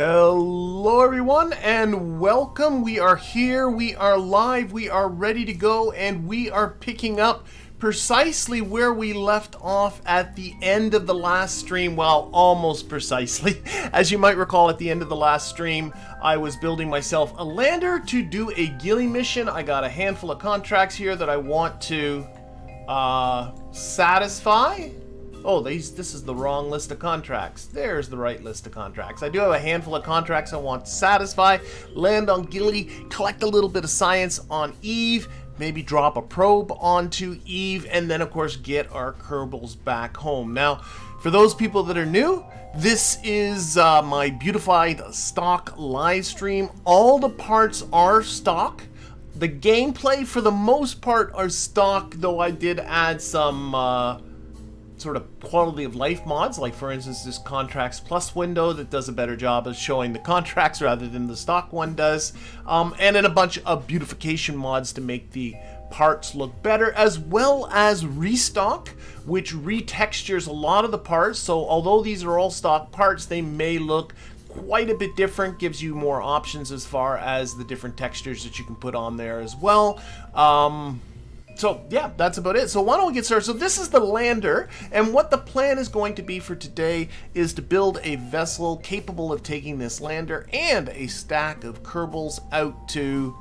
Hello everyone and welcome. We are here, we are live, we are ready to go, and we are picking up precisely where we left off at the end of the last stream. Well, almost precisely. As you might recall, at the end of the last stream, I was building myself a lander to do a Gilly mission. I got a handful of contracts here that I want to satisfy. Oh, this is the wrong list of contracts. There's the right list of contracts. I do have a handful of contracts I want to satisfy. Land on Gilly, collect a little bit of science on Eve, maybe drop a probe onto Eve, and then of course get our Kerbals back home. Now, for those people that are new, this is my Beautified stock live stream. All the parts are stock. The gameplay, for the most part, are stock, though I did add some sort of quality of life mods, like for instance this Contracts Plus window that does a better job of showing the contracts rather than the stock one does, and then a bunch of beautification mods to make the parts look better, as well as ReStock, which retextures a lot of the parts. So although these are all stock parts, they may look quite a bit different, gives you more options as far as the different textures that you can put on there as well. So yeah, that's about it. So why don't we get started? So this is the lander, and what the plan is going to be for today is to build a vessel capable of taking this lander and a stack of Kerbals out to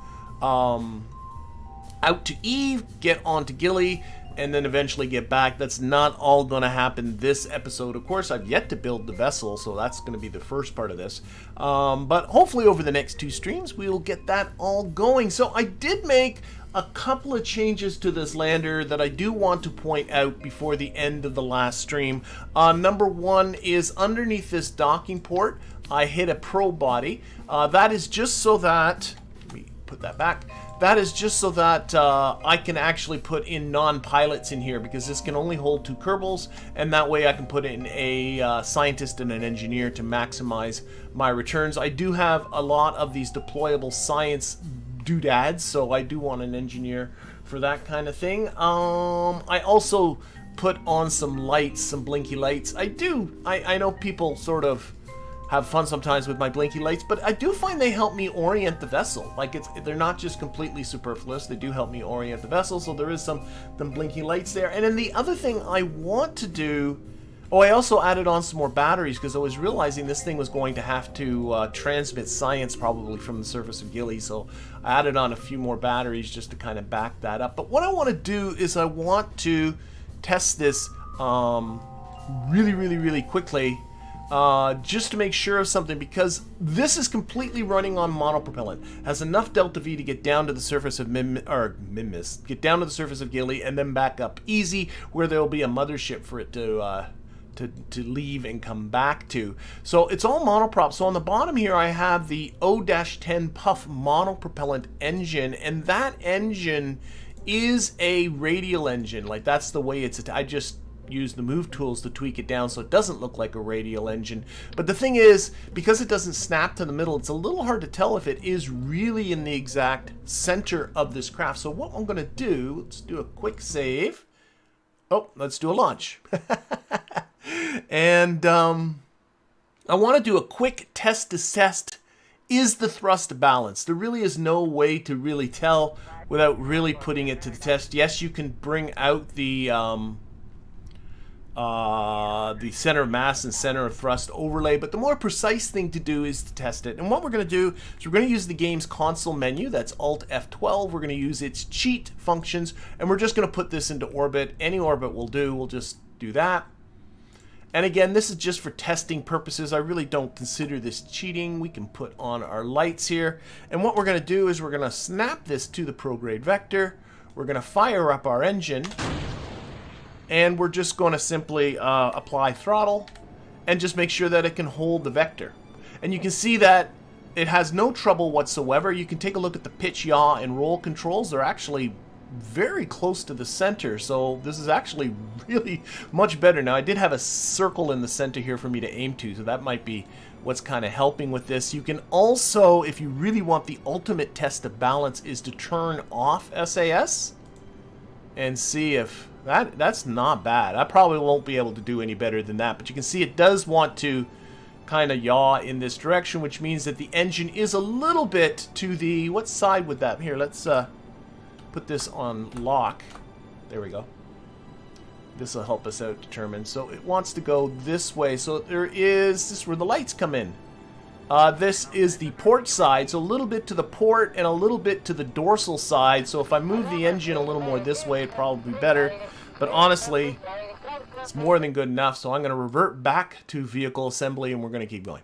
Eve, get onto Gilly, and then eventually get back. That's not all going to happen this episode. Of course, I've yet to build the vessel, so that's going to be the first part of this. But hopefully over the next 2 streams, we will get that all going. So I did make a couple of changes to this lander that I do want to point out before the end of the last stream. Number one is underneath this docking port, I hit a probe body. That is just so that, let me put that back. That is just so that I can actually put in non-pilots in here, because this can only hold 2 Kerbals, and that way I can put in a scientist and an engineer to maximize my returns. I do have a lot of these deployable science doodads, so I do want an engineer for that kind of thing. I also put on some lights, some blinky lights. I know people sort of have fun sometimes with my blinky lights, but I do find they help me orient the vessel. Like, they're not just completely superfluous, they do help me orient the vessel, so there is some blinky lights there. And then the other thing I want to do, I also added on some more batteries, because I was realizing this thing was going to have to transmit science probably from the surface of Gilly, so I added on a few more batteries just to kind of back that up. But what I want to do is I want to test this really quickly, just to make sure of something, because this is completely running on monopropellant. Has enough delta V to get down to the surface of get down to the surface of Gilly and then back up easy, where there will be a mothership for it to leave and come back to. So it's all monoprop. So on the bottom here I have the O-10 Puff monopropellant engine, and that engine is a radial engine. Like, that's the way it's, I just use the move tools to tweak it down so it doesn't look like a radial engine. But the thing is, because it doesn't snap to the middle, it's a little hard to tell if it is really in the exact center of this craft. So what I'm going to do, let's do a quick save. Oh, let's do a launch. And I want to do a quick test to test, is the thrust balanced? There really is no way to really tell without really putting it to the test. Yes, you can bring out the center of mass and center of thrust overlay, but the more precise thing to do is to test it. And what we're going to do is we're going to use the game's console menu, that's Alt F12. We're going to use its cheat functions, and we're just going to put this into orbit. Any orbit will do. We'll just do that. And again, this is just for testing purposes. I really don't consider this cheating. We can put on our lights here. And what we're going to do is we're going to snap this to the prograde vector. We're going to fire up our engine. And we're just going to simply apply throttle and just make sure that it can hold the vector. And you can see that it has no trouble whatsoever. You can take a look at the pitch, yaw, and roll controls. They're actually very close to the center, so this is actually really much better. Now, I did have a circle in the center here for me to aim to, so that might be what's kind of helping with this. You can also, if you really want the ultimate test of balance, is to turn off SAS and see if that's not bad. I probably won't be able to do any better than that, but you can see it does want to kind of yaw in this direction, which means that the engine is a little bit to the... What side would that... Here, let's put this on lock. There we go. This will help us out determine. So it wants to go this way. So there is... This is where the lights come in. This is the port side, so a little bit to the port and a little bit to the dorsal side. So if I move the engine a little more this way, it'd probably be better. But honestly, it's more than good enough. So I'm going to revert back to vehicle assembly and we're going to keep going.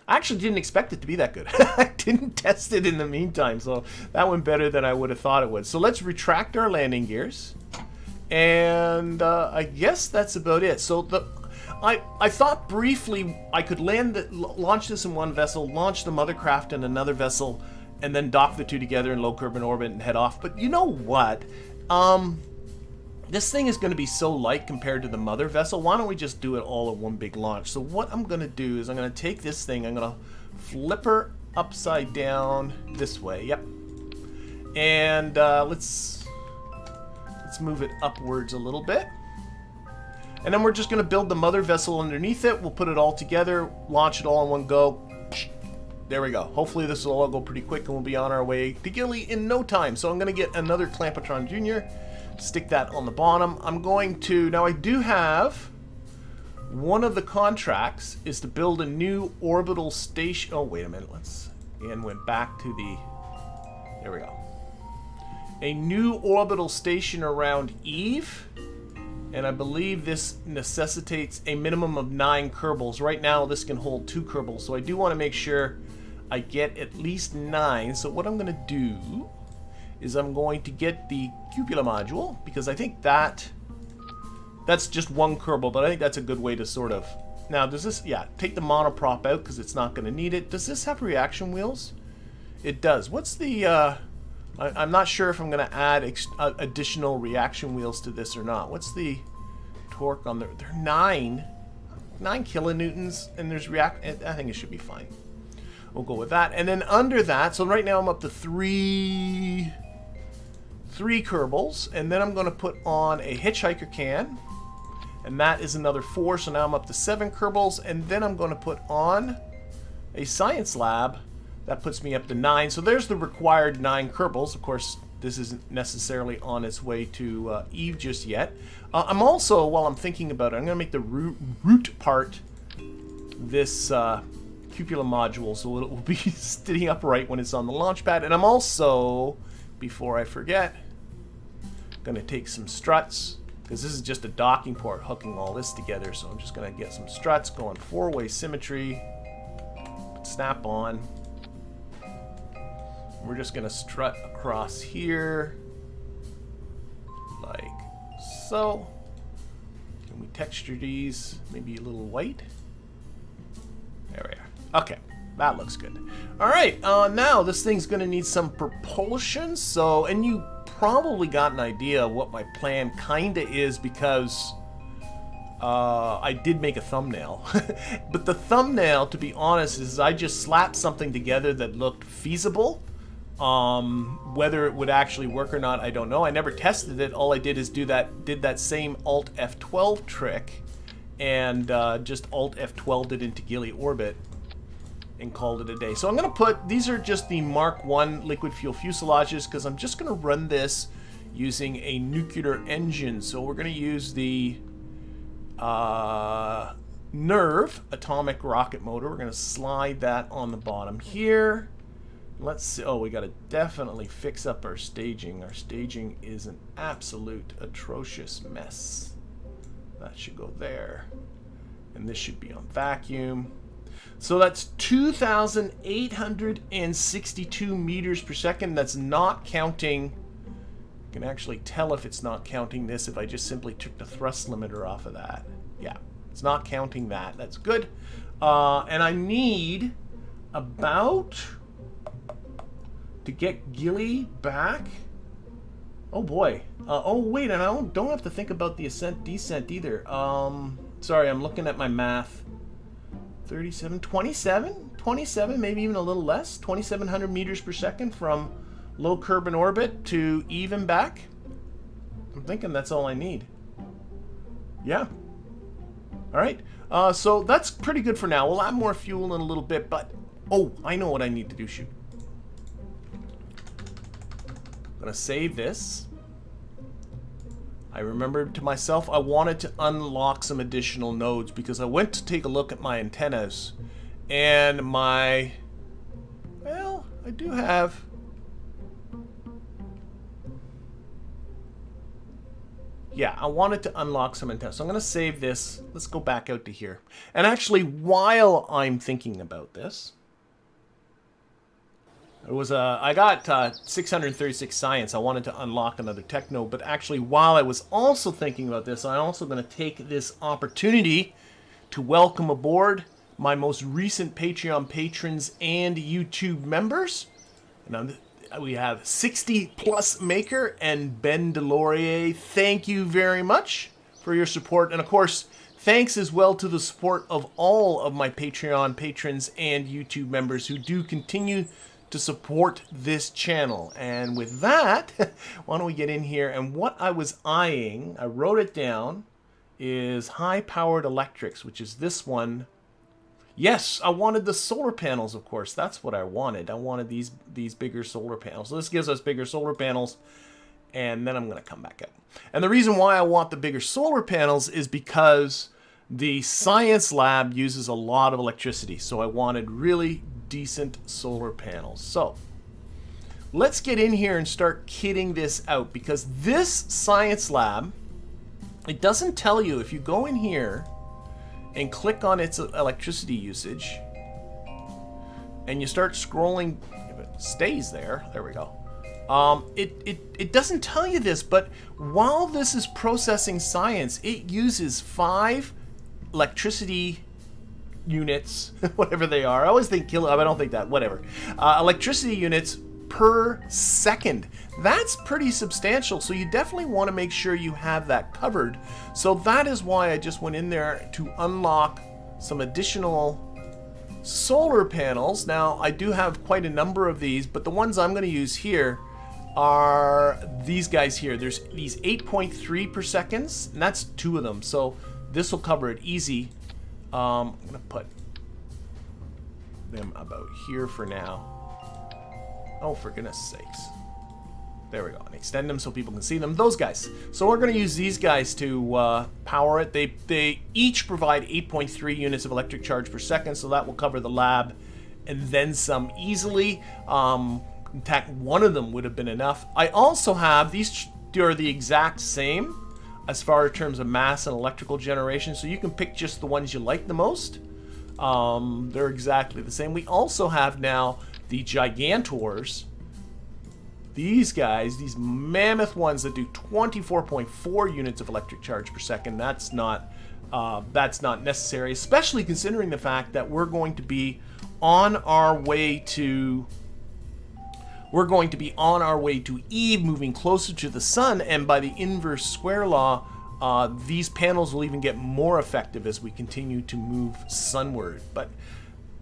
I actually didn't expect it to be that good. I didn't test it in the meantime, so that went better than I would have thought it would. So let's retract our landing gears. And I guess that's about it. So I thought briefly I could launch this in one vessel, launch the mothercraft in another vessel, and then dock the two together in low Kerbin orbit and head off. But you know what? This thing is going to be so light compared to the mother vessel. Why don't we just do it all in one big launch? So what I'm going to do is I'm going to take this thing, I'm going to flip her upside down this way. Yep. And let's move it upwards a little bit. And then we're just going to build the mother vessel underneath it. We'll put it all together, launch it all in one go. There we go. Hopefully this will all go pretty quick and we'll be on our way to Gilly in no time. So I'm going to get another Clampatron Jr., stick that on the bottom. I'm going to... Now I do have... One of the contracts is to build a new orbital station... Oh, wait a minute. Let's... And went back to the... There we go. A new orbital station around Eve. And I believe this necessitates a minimum of 9 Kerbals. Right now, this can hold 2 Kerbals. So I do want to make sure I get at least 9. So what I'm going to do is I'm going to get the cupola module, because I think that's just 1 Kerbal, but I think that's a good way to sort of... Now, does this... Yeah, take the monoprop out because it's not going to need it. Does this have reaction wheels? It does. What's the... I'm not sure if I'm going to add additional reaction wheels to this or not. What's the torque on there? They're 9 kilonewtons, and there's I think it should be fine. We'll go with that. And then under that, so right now I'm up to 3 Kerbals, and then I'm going to put on a hitchhiker can, and that is another 4, so now I'm up to 7 Kerbals, and then I'm going to put on a science lab. That puts me up to 9. So there's the required 9 Kerbals. Of course, this isn't necessarily on its way to Eve just yet. I'm also, while I'm thinking about it, I'm going to make the root part this cupola module so it will be sitting upright when it's on the launch pad. And I'm also, before I forget, going to take some struts, because this is just a docking port hooking all this together. So I'm just going to get some struts going 4-way symmetry, snap on. We're just going to strut across here, like so. Can we texture these maybe a little white? There we are. Okay, that looks good. All right, now this thing's going to need some propulsion. So, and you probably got an idea of what my plan kind of is, because I did make a thumbnail. But the thumbnail, to be honest, is I just slapped something together that looked feasible. Whether it would actually work or not, I don't know. I never tested it. All I did is did that same Alt F12 trick, and just Alt F12'd it into Gilly orbit and called it a day. So I'm going to put, these are just the Mark 1 liquid fuel fuselages, because I'm just going to run this using a nuclear engine. So we're going to use the NERV atomic rocket motor. We're going to slide that on the bottom here. Let's see. Oh, we got to definitely fix up our staging. Our staging is an absolute atrocious mess. That should go there. And this should be on vacuum. So that's 2,862 meters per second. That's not counting. You can actually tell if it's not counting this if I just simply took the thrust limiter off of that. Yeah, it's not counting that. That's good. And I need about... to get Gilly back. Oh boy. Oh wait, and I don't have to think about the ascent descent either. Sorry, I'm looking at my math. 37, 27, maybe even a little less. 2,700 meters per second from low Kerbin orbit to Eve and back. I'm thinking that's all I need. Yeah. All right, so that's pretty good for now. We'll add more fuel in a little bit, but... Oh, I know what I need to do, shoot. I'm going to save this. I remembered to myself I wanted to unlock some additional nodes because I went to take a look at my antennas and my... Well, I do have... Yeah, I wanted to unlock some antennas. So I'm going to save this. Let's go back out to here. And actually, while I'm thinking about this, it was I got 636 science. I wanted to unlock another tech node. But actually, while I was also thinking about this, I'm also going to take this opportunity to welcome aboard my most recent Patreon patrons and YouTube members. And we have 60 plus Maker and Ben Delorier. Thank you very much for your support. And of course, thanks as well to the support of all of my Patreon patrons and YouTube members who do continue to support this channel. And with that, why don't we get in here? And what I was eyeing, I wrote it down, is high-powered electrics, which is this one. Yes, I wanted the solar panels, of course. That's what I wanted. I wanted these bigger solar panels. So this gives us bigger solar panels, and then I'm going to come back up. And the reason why I want the bigger solar panels is because the science lab uses a lot of electricity. So I wanted really decent solar panels. So let's get in here and start kitting this out, because this science lab, it doesn't tell you. If you go in here and click on its electricity usage, and you start scrolling, if it stays there, there we go. It doesn't tell you this, but while this is processing science, it uses 5 electricity units, whatever they are. I always think kilo, I don't think that, whatever. Electricity units per second. That's pretty substantial, so you definitely want to make sure you have that covered. So that is why I just went in there to unlock some additional solar panels. Now, I do have quite a number of these, but the ones I'm going to use here are these guys here. There's these 8.3 per seconds, and that's 2 of them. So this will cover it easy. I'm going to put them about here for now. Oh, for goodness sakes. There we go. And extend them so people can see them. Those guys. So we're going to use these guys to power it. They each provide 8.3 units of electric charge per second, so that will cover the lab and then some easily. In fact, one of them would have been enough. I also have, these are the exact same as far as terms of mass and electrical generation, so you can pick just the ones you like the most. They're exactly the same. We also have now the Gigantors. These guys, these mammoth ones that do 24.4 units of electric charge per second. That's not necessary, especially considering the fact that we're going to be on our way to Eve, moving closer to the sun, and by the inverse square law, these panels will even get more effective as we continue to move sunward. But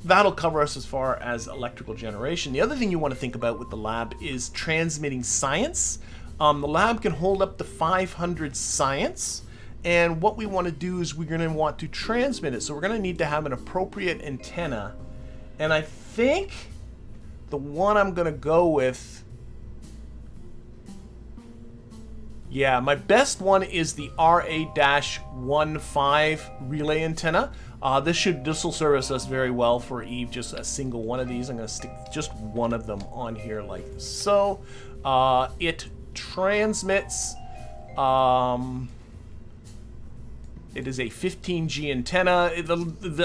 that'll cover us as far as electrical generation. The other thing you want to think about with the lab is transmitting science. The lab can hold up to 500 science, and what we want to do is we're going to want to transmit it. So we're going to need to have an appropriate antenna, and I think the one I'm going to go with, yeah, my best one is the RA-15 relay antenna. This will service us very well for Eve, just a single one of these. I'm going to stick just one of them on here like so. It transmits, it is a 15G antenna.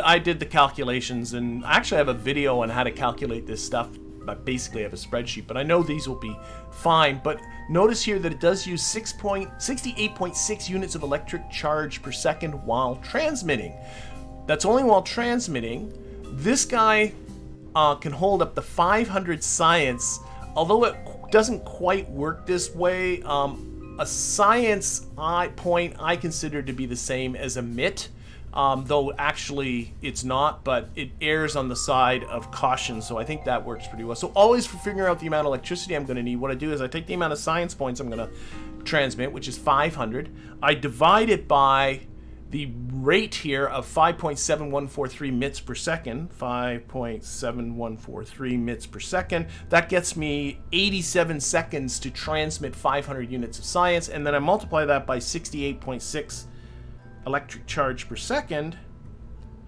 I did the calculations, and I actually have a video on how to calculate this stuff. I basically have a spreadsheet, but I know these will be fine. But notice here that it does use 68.6 units of electric charge per second while transmitting. That's only while transmitting. This guy can hold up to 500 science, although it doesn't quite work this way. A science point I consider to be the same as a MIT, though actually it's not, but it errs on the side of caution, so I think that works pretty well. So always for figuring out the amount of electricity I'm going to need, what I do is I take the amount of science points I'm going to transmit, which is 500. I divide it by the rate here of 5.7143 mits per second, 5.7143 mits per second, that gets me 87 seconds to transmit 500 units of science, and then I multiply that by 68.6 electric charge per second.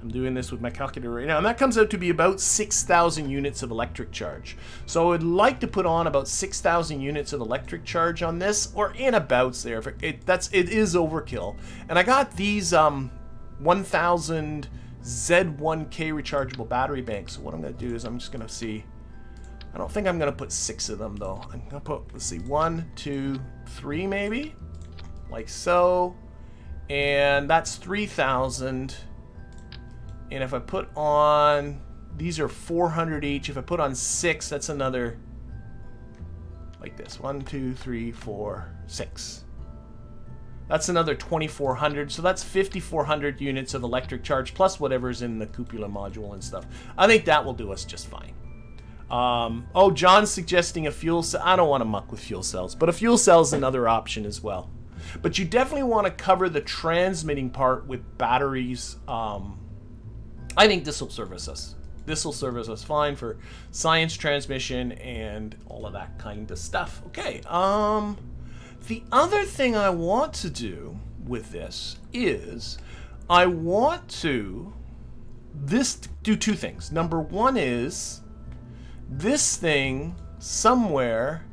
I'm doing this with my calculator right now, and that comes out to be about 6,000 units of electric charge. So I would like to put on about 6,000 units of electric charge on this, or in abouts there. It is overkill. And I got these 1,000 Z1K rechargeable battery banks. So what I'm going to do is I'm just going to see. I don't think I'm going to put 6 of them though. I'm going to put, let's see, 1, 2, 3 maybe, like so, and that's 3,000. And if I put on, these are 400 each. If I put on 6, that's another, like this, 1, 2, 3, 4, 6. That's another 2,400. So that's 5,400 units of electric charge plus whatever's in the cupola module and stuff. I think that will do us just fine. Oh, John's suggesting a fuel cell. I don't want to muck with fuel cells, but a fuel cell is another option as well. But you definitely want to cover the transmitting part with batteries. I think this will service us. This will service us fine for science transmission and all of that kind of stuff. Okay. The other thing I want to do with this is I want to do 2 things. Number 1 is this thing somewhere.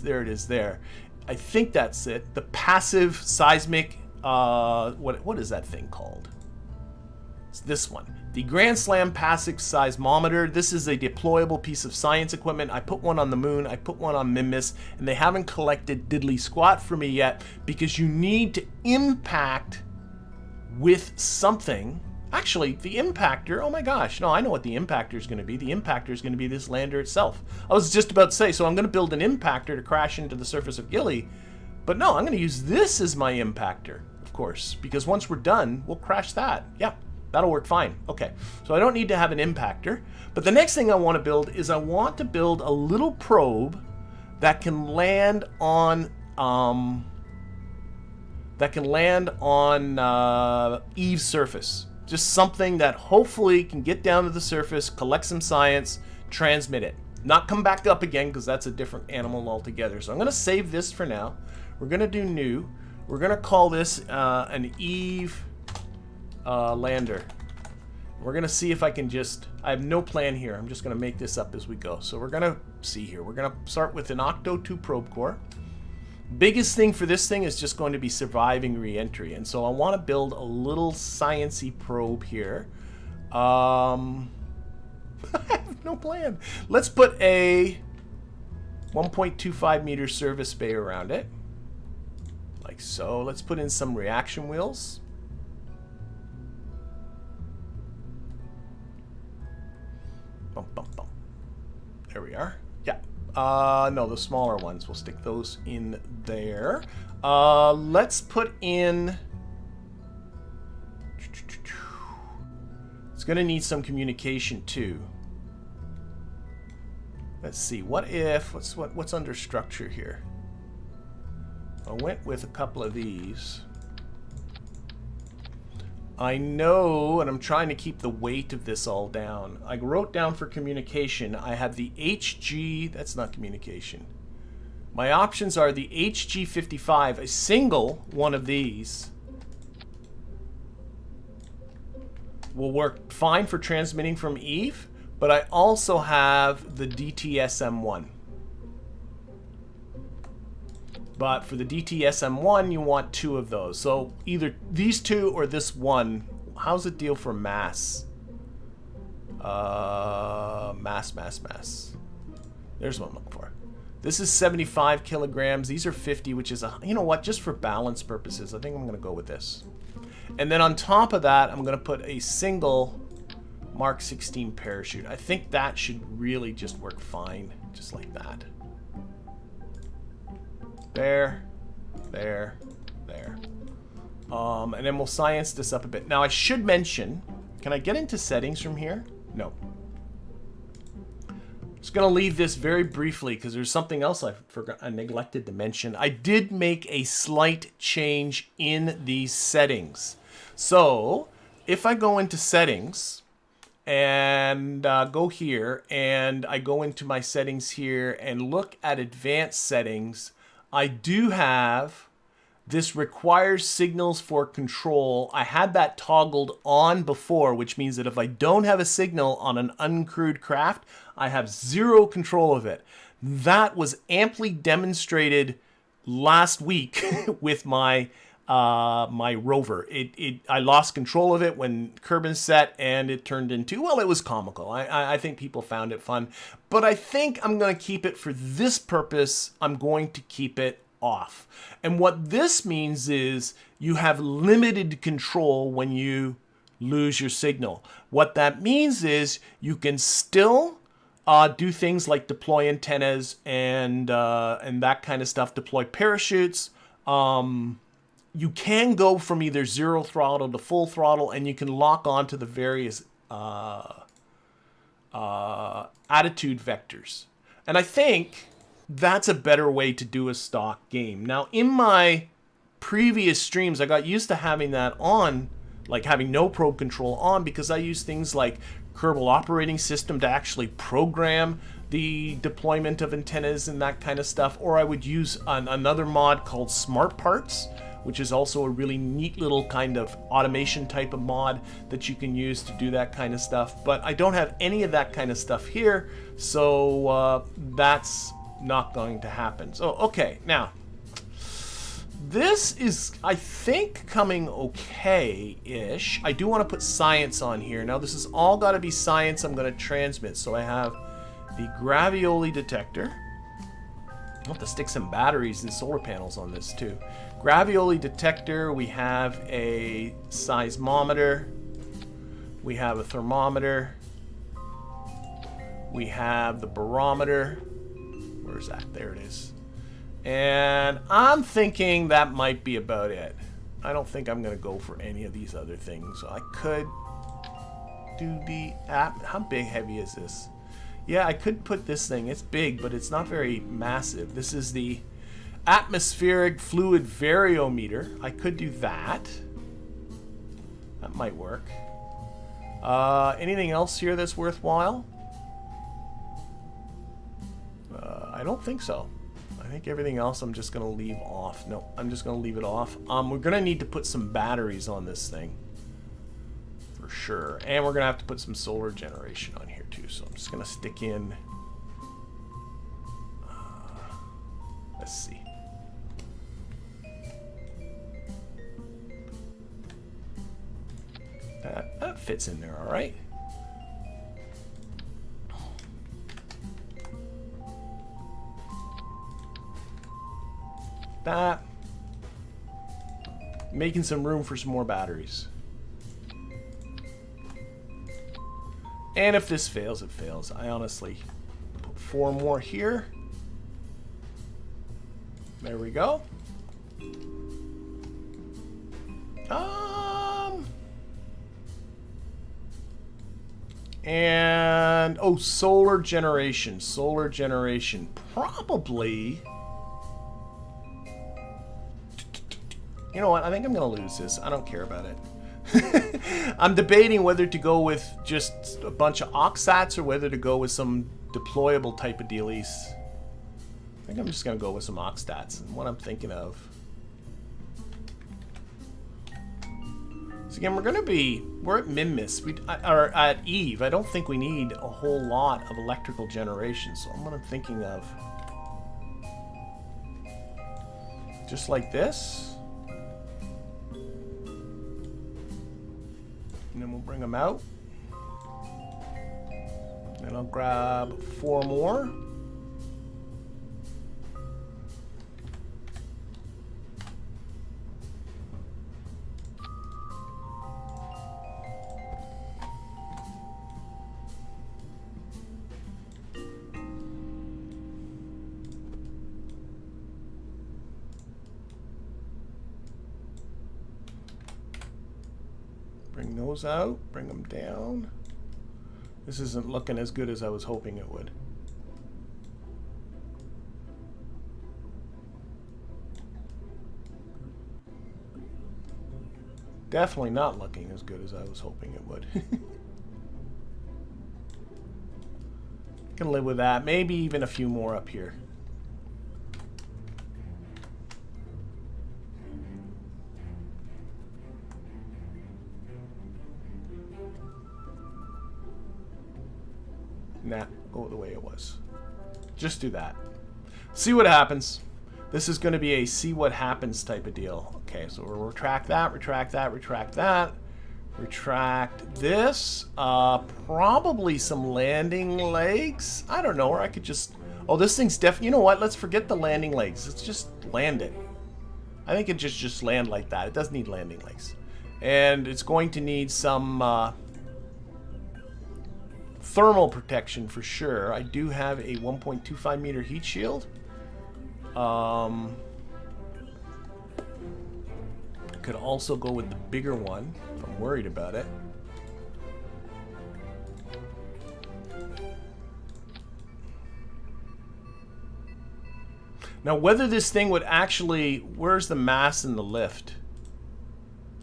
There it is there. I think that's it. The passive seismic. What is that thing called? It's this one. The Grand Slam Passive Seismometer. This is a deployable piece of science equipment. I put one on the moon, I put one on Mimbus, and they haven't collected diddly squat for me yet because you need to impact with something. Actually, the impactor, oh my gosh, no, I know what the impactor is going to be. The impactor is going to be this lander itself. I was just about to say, so I'm going to build an impactor to crash into the surface of Gilly, but no, I'm going to use this as my impactor, of course, because once we're done, we'll crash that. Yeah. That'll work fine. Okay, so I don't need to have an impactor. But the next thing I want to build is I want to build a little probe that can land on Eve's surface. Just something that hopefully can get down to the surface, collect some science, transmit it. Not come back up again because that's a different animal altogether. So I'm going to save this for now. We're going to do new. We're going to call this an Eve lander. We're gonna see if I can I have no plan here. I'm just gonna make this up as we go. So we're gonna see here. We're gonna start with an Octo 2 probe core. Biggest thing for this thing is just going to be surviving re-entry. And so I want to build a little science-y probe here. I have no plan. Let's put a 1.25 meter service bay around it. Like so. Let's put in some reaction wheels. Bum, bum, bum. There we are. Yeah. No, the smaller ones. We'll stick those in there. Let's put in... It's going to need some communication too. Let's see. What's under structure here? I went with a couple of these. I know, and I'm trying to keep the weight of this all down. I wrote down for communication, I have the HG, that's not communication. My options are the HG55, a single one of these will work fine for transmitting from Eve, but I also have the DTSM1. But for the DTSM1, you want 2 of those. So either these 2 or this one. How's it deal for mass? Mass. There's what I'm looking for. This is 75 kilograms. These are 50, which is, you know what, just for balance purposes, I think I'm going to go with this. And then on top of that, I'm going to put a single Mark 16 parachute. I think that should really just work fine, just like that. There. And then we'll science this up a bit. Now I should mention, can I get into settings from here? No. Just gonna leave this very briefly because there's something else I neglected to mention. I did make a slight change in these settings. So if I go into settings and go here, and I go into my settings here and look at advanced settings, I do have this requires signals for control. I had that toggled on before, which means that if I don't have a signal on an uncrewed craft, I have zero control of it. That was amply demonstrated last week with my my rover. I lost control of it when Kerbin set, and it turned into, well, it was comical. I think people found it fun, but I think I'm going to keep it for this purpose. I'm going to keep it off. And what this means is you have limited control when you lose your signal. What that means is you can still do things like deploy antennas and that kind of stuff, deploy parachutes. You can go from either zero throttle to full throttle, and you can lock onto the various attitude vectors. And I think that's a better way to do a stock game. Now, in my previous streams, I got used to having that on, like having no probe control on, because I use things like Kerbal operating system to actually program the deployment of antennas and that kind of stuff. Or I would use another mod called Smart Parts, which is also a really neat little kind of automation type of mod that you can use to do that kind of stuff. But I don't have any of that kind of stuff here, so that's not going to happen. So, okay, now, this is, I think, coming okay-ish. I do want to put science on here. Now, this has all got to be science I'm going to transmit. So I have the gravioli detector. I'll have to stick some batteries and solar panels on this, too. Gravioli detector, we have a seismometer. We have a thermometer. We have the barometer. Where's that? There it is. And I'm thinking that might be about it. I don't think I'm going to go for any of these other things. I could do the app. How big, heavy is this? Yeah, I could put this thing. It's big, but it's not very massive. This is the atmospheric fluid variometer. I could do that. That might work. Anything else here that's worthwhile? I don't think so. I think everything else I'm just going to leave off. No, I'm just going to leave it off. We're going to need to put some batteries on this thing. For sure. And we're going to have to put some solar generation on here too. So I'm just going to stick in... let's see. That fits in there all right. That. Making some room for some more batteries. And if this fails, it fails. I honestly put 4 more here. There we go. And oh, solar generation. Solar generation. Probably. You know what? I think I'm going to lose this. I don't care about it. I'm debating whether to go with just a bunch of oxats or whether to go with some deployable type of dealies. I think I'm just going to go with some oxstats and what I'm thinking of. So again, we're at Minmus, or at Eve. I don't think we need a whole lot of electrical generation. So what I'm thinking of, just like this. And then we'll bring them out. And I'll grab 4 more. Bring those out, bring them down. This isn't looking as good as I was hoping it would. Definitely not looking as good as I was hoping it would. Can live with that. Maybe even a few more up here. Nah, go the way it was. Just do that. See what happens. This is going to be a see what happens type of deal. Okay, so we'll retract that, retract that, retract that. Retract this. Probably some landing legs. I don't know, or I could just... Oh, this thing's definitely... You know what? Let's forget the landing legs. Let's just land it. I think it just land like that. It doesn't need landing legs. And it's going to need some... thermal protection for sure. I do have a 1.25 meter heat shield. Could also go with the bigger one if I'm worried about it. Now, whether this thing would actually... Where's the mass in the lift?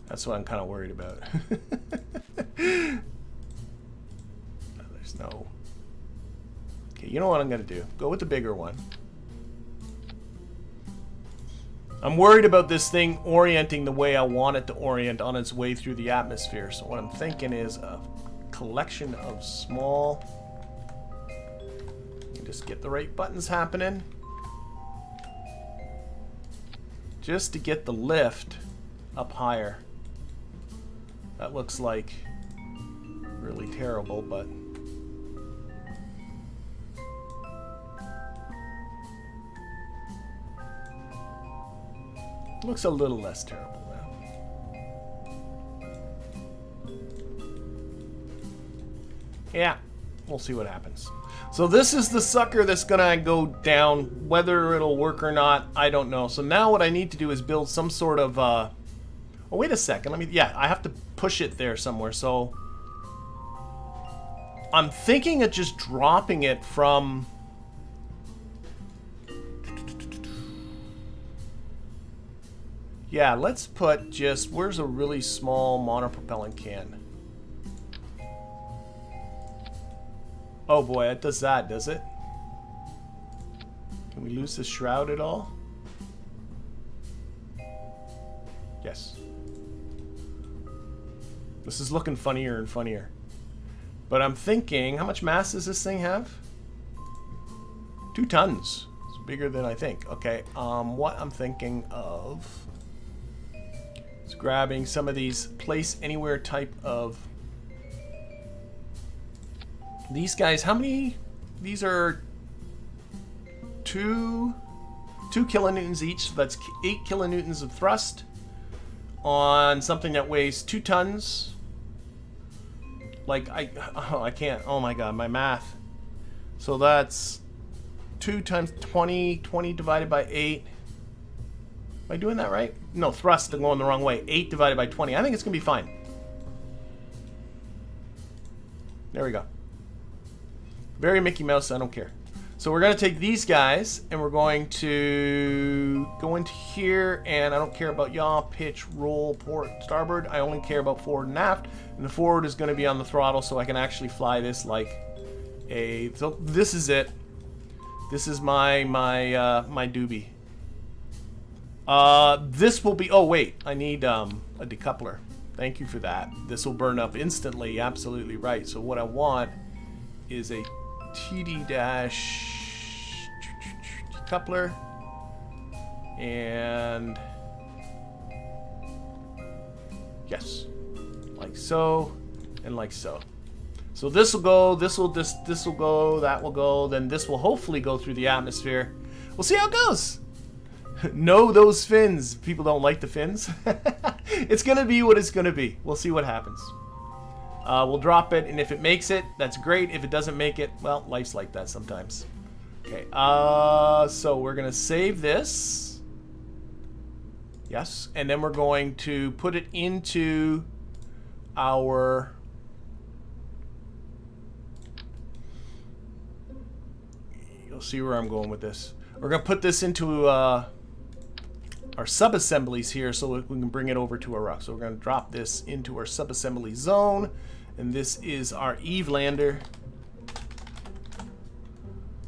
That's what I'm kind of worried about. No. Okay, you know what I'm going to do? Go with the bigger one. I'm worried about this thing orienting the way I want it to orient on its way through the atmosphere. So what I'm thinking is a collection of small... You just get the right buttons happening. Just to get the lift up higher. That looks like really terrible, but... Looks a little less terrible now. Yeah, we'll see what happens. So this is the sucker that's gonna go down. Whether it'll work or not, I don't know. So now what I need to do is build some sort of... Oh, wait a second. Let me... Yeah, I have to push it there somewhere. So I'm thinking of just dropping it from... Yeah, let's put just... Where's a really small monopropellant can? Oh boy, it does that, does it? Can we lose the shroud at all? Yes. This is looking funnier and funnier. But I'm thinking... How much mass does this thing have? 2 tons. It's bigger than I think. Okay, what I'm thinking of... is grabbing some of these place anywhere type of... These guys, how many? These are 2 kilonewtons each, so that's 8 kilonewtons of thrust on something that weighs 2 tons. Like, I can't, oh my god, my math. So that's 2 times 20, 20 divided by 8. Am I doing that right? No, thrust, I'm going the wrong way. 8 divided by 20. I think it's going to be fine. There we go. Very Mickey Mouse, I don't care. So we're going to take these guys, and we're going to go into here, and I don't care about yaw, pitch, roll, port, starboard. I only care about forward and aft, and the forward is going to be on the throttle, so I can actually fly this like a... So this is it. This is my doobie. This will be... Oh, wait. I need a decoupler. Thank you for that. This will burn up instantly. Absolutely right. So what I want is a TD dash decoupler. And... Yes. Like so. And like so. So this will go, this will go, that will go, then this will hopefully go through the atmosphere. We'll see how it goes. No, those fins. People don't like the fins. It's going to be what it's going to be. We'll see what happens. We'll drop it, and if it makes it, that's great. If it doesn't make it, well, life's like that sometimes. Okay, so we're going to save this. Yes, and then we're going to put it into our... You'll see where I'm going with this. We're going to put this into our sub-assemblies here so we can bring it over to our rock. So we're going to drop this into our sub-assembly zone. And this is our Eve lander.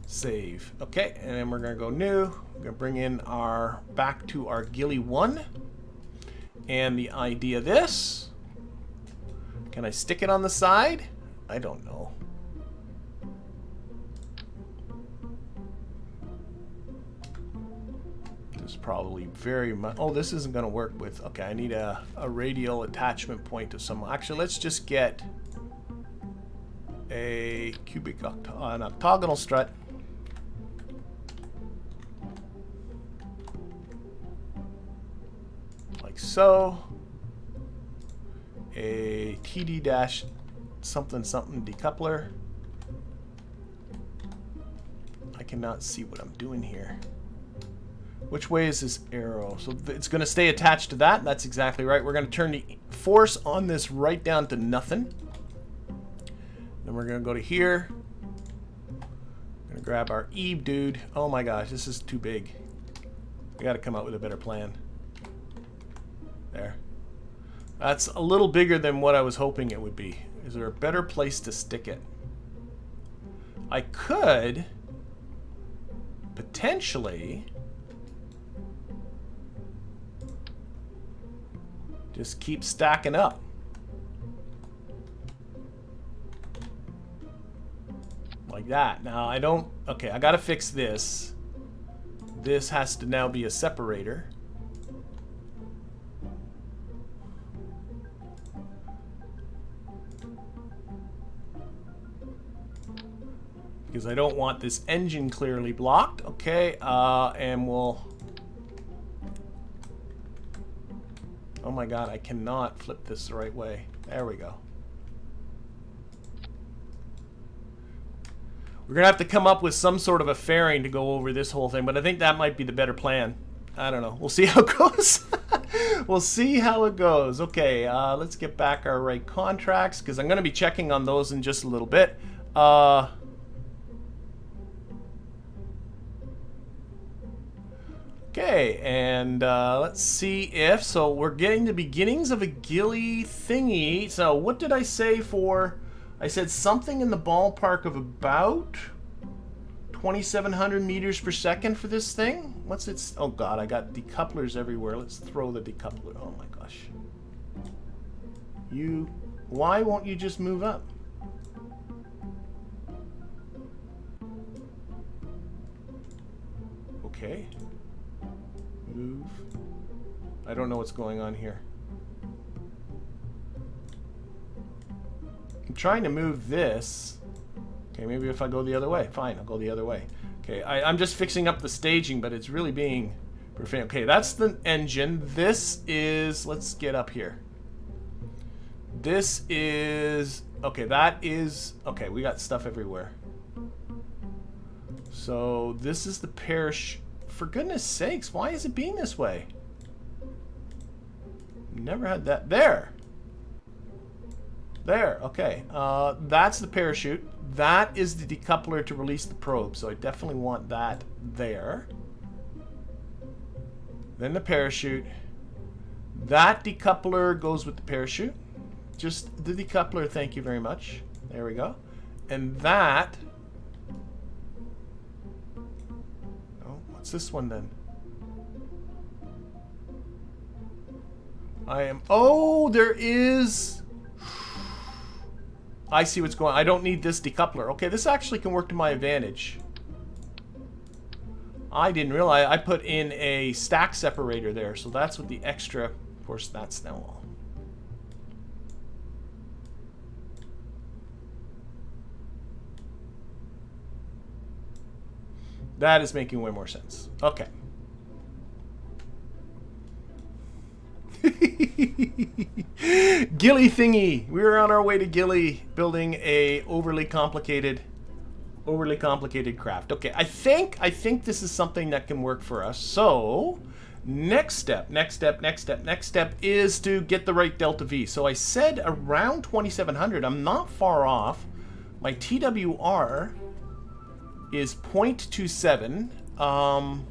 Save. Okay, and then we're going to go new. We're going to bring in our back to our Gilly 1. And the idea of this. Can I stick it on the side? I don't know. This is probably very much... Oh, this isn't going to work with... Okay, I need a radial attachment point of some... Actually, let's just get a cubic an octagonal strut. Like so. A TD dash something something decoupler. I cannot see what I'm doing here. Which way is this arrow? So it's going to stay attached to that. That's exactly right. We're going to turn the force on this right down to nothing. Then we're going to go to here. We're going to grab our Eve dude. Oh my gosh, this is too big. We got to come up with a better plan. There. That's a little bigger than what I was hoping it would be. Is there a better place to stick it? I could potentially just keep stacking up. Like that. Now I don't... Okay, I gotta fix this. This has to now be a separator. Because I don't want this engine clearly blocked. Okay, and we'll... Oh my god, I cannot flip this the right way. There we go. We're going to have to come up with some sort of a fairing to go over this whole thing, but I think that might be the better plan. I don't know. We'll see how it goes. We'll see how it goes. Okay, let's get back our right contracts, because I'm going to be checking on those in just a little bit. Okay, and let's see if... So we're getting the beginnings of a Gilly thingy. So what did I say for... I said something in the ballpark of about 2,700 meters per second for this thing. What's its... Oh god, I got decouplers everywhere. Let's throw the decoupler. Oh my gosh. You... Why won't you just move up? Okay. Move. I don't know what's going on here. I'm trying to move this. Okay, maybe if I go the other way. Fine, I'll go the other way. Okay, I'm just fixing up the staging, but it's really being profane. Okay, that's the engine. This is... Let's get up here. This is... Okay, that is... Okay, we got stuff everywhere. So, this is the parachute. For goodness sakes, why is it being this way? Never had that. There! There, okay. That's the parachute. That is the decoupler to release the probe, so I definitely want that there. Then the parachute. That decoupler goes with the parachute. Just the decoupler, thank you very much. There we go. And that... What's this one then? I am... Oh, there is... I see what's going on. I don't need this decoupler. Okay, this actually can work to my advantage. I didn't realize I put in a stack separator there, so that's what the extra... Of course, that's now all. That is making way more sense. Okay. Gilly thingy. We were on our way to Gilly, building a overly complicated craft. Okay, I think this is something that can work for us. So, next step is to get the right delta V. So I said around 2,700. I'm not far off. My TWR is 0.27. I'm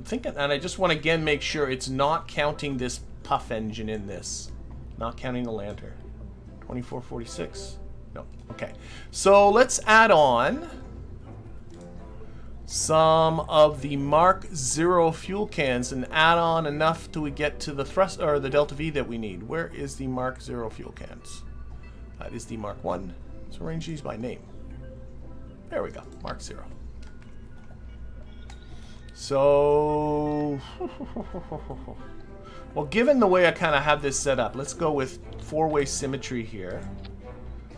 I'm thinking, and I just want to again make sure it's not counting this puff engine in this. Not counting the lantern. 2446. No. Okay. So let's add on some of the Mark 0 fuel cans and add on enough till we get to the thrust or the Delta V that we need. Where is the Mark 0 fuel cans? That is the Mark 1. Let's arrange these by name. There we go. Mark 0. So, well, given the way I kind of have this set up, let's go with 4-way symmetry here.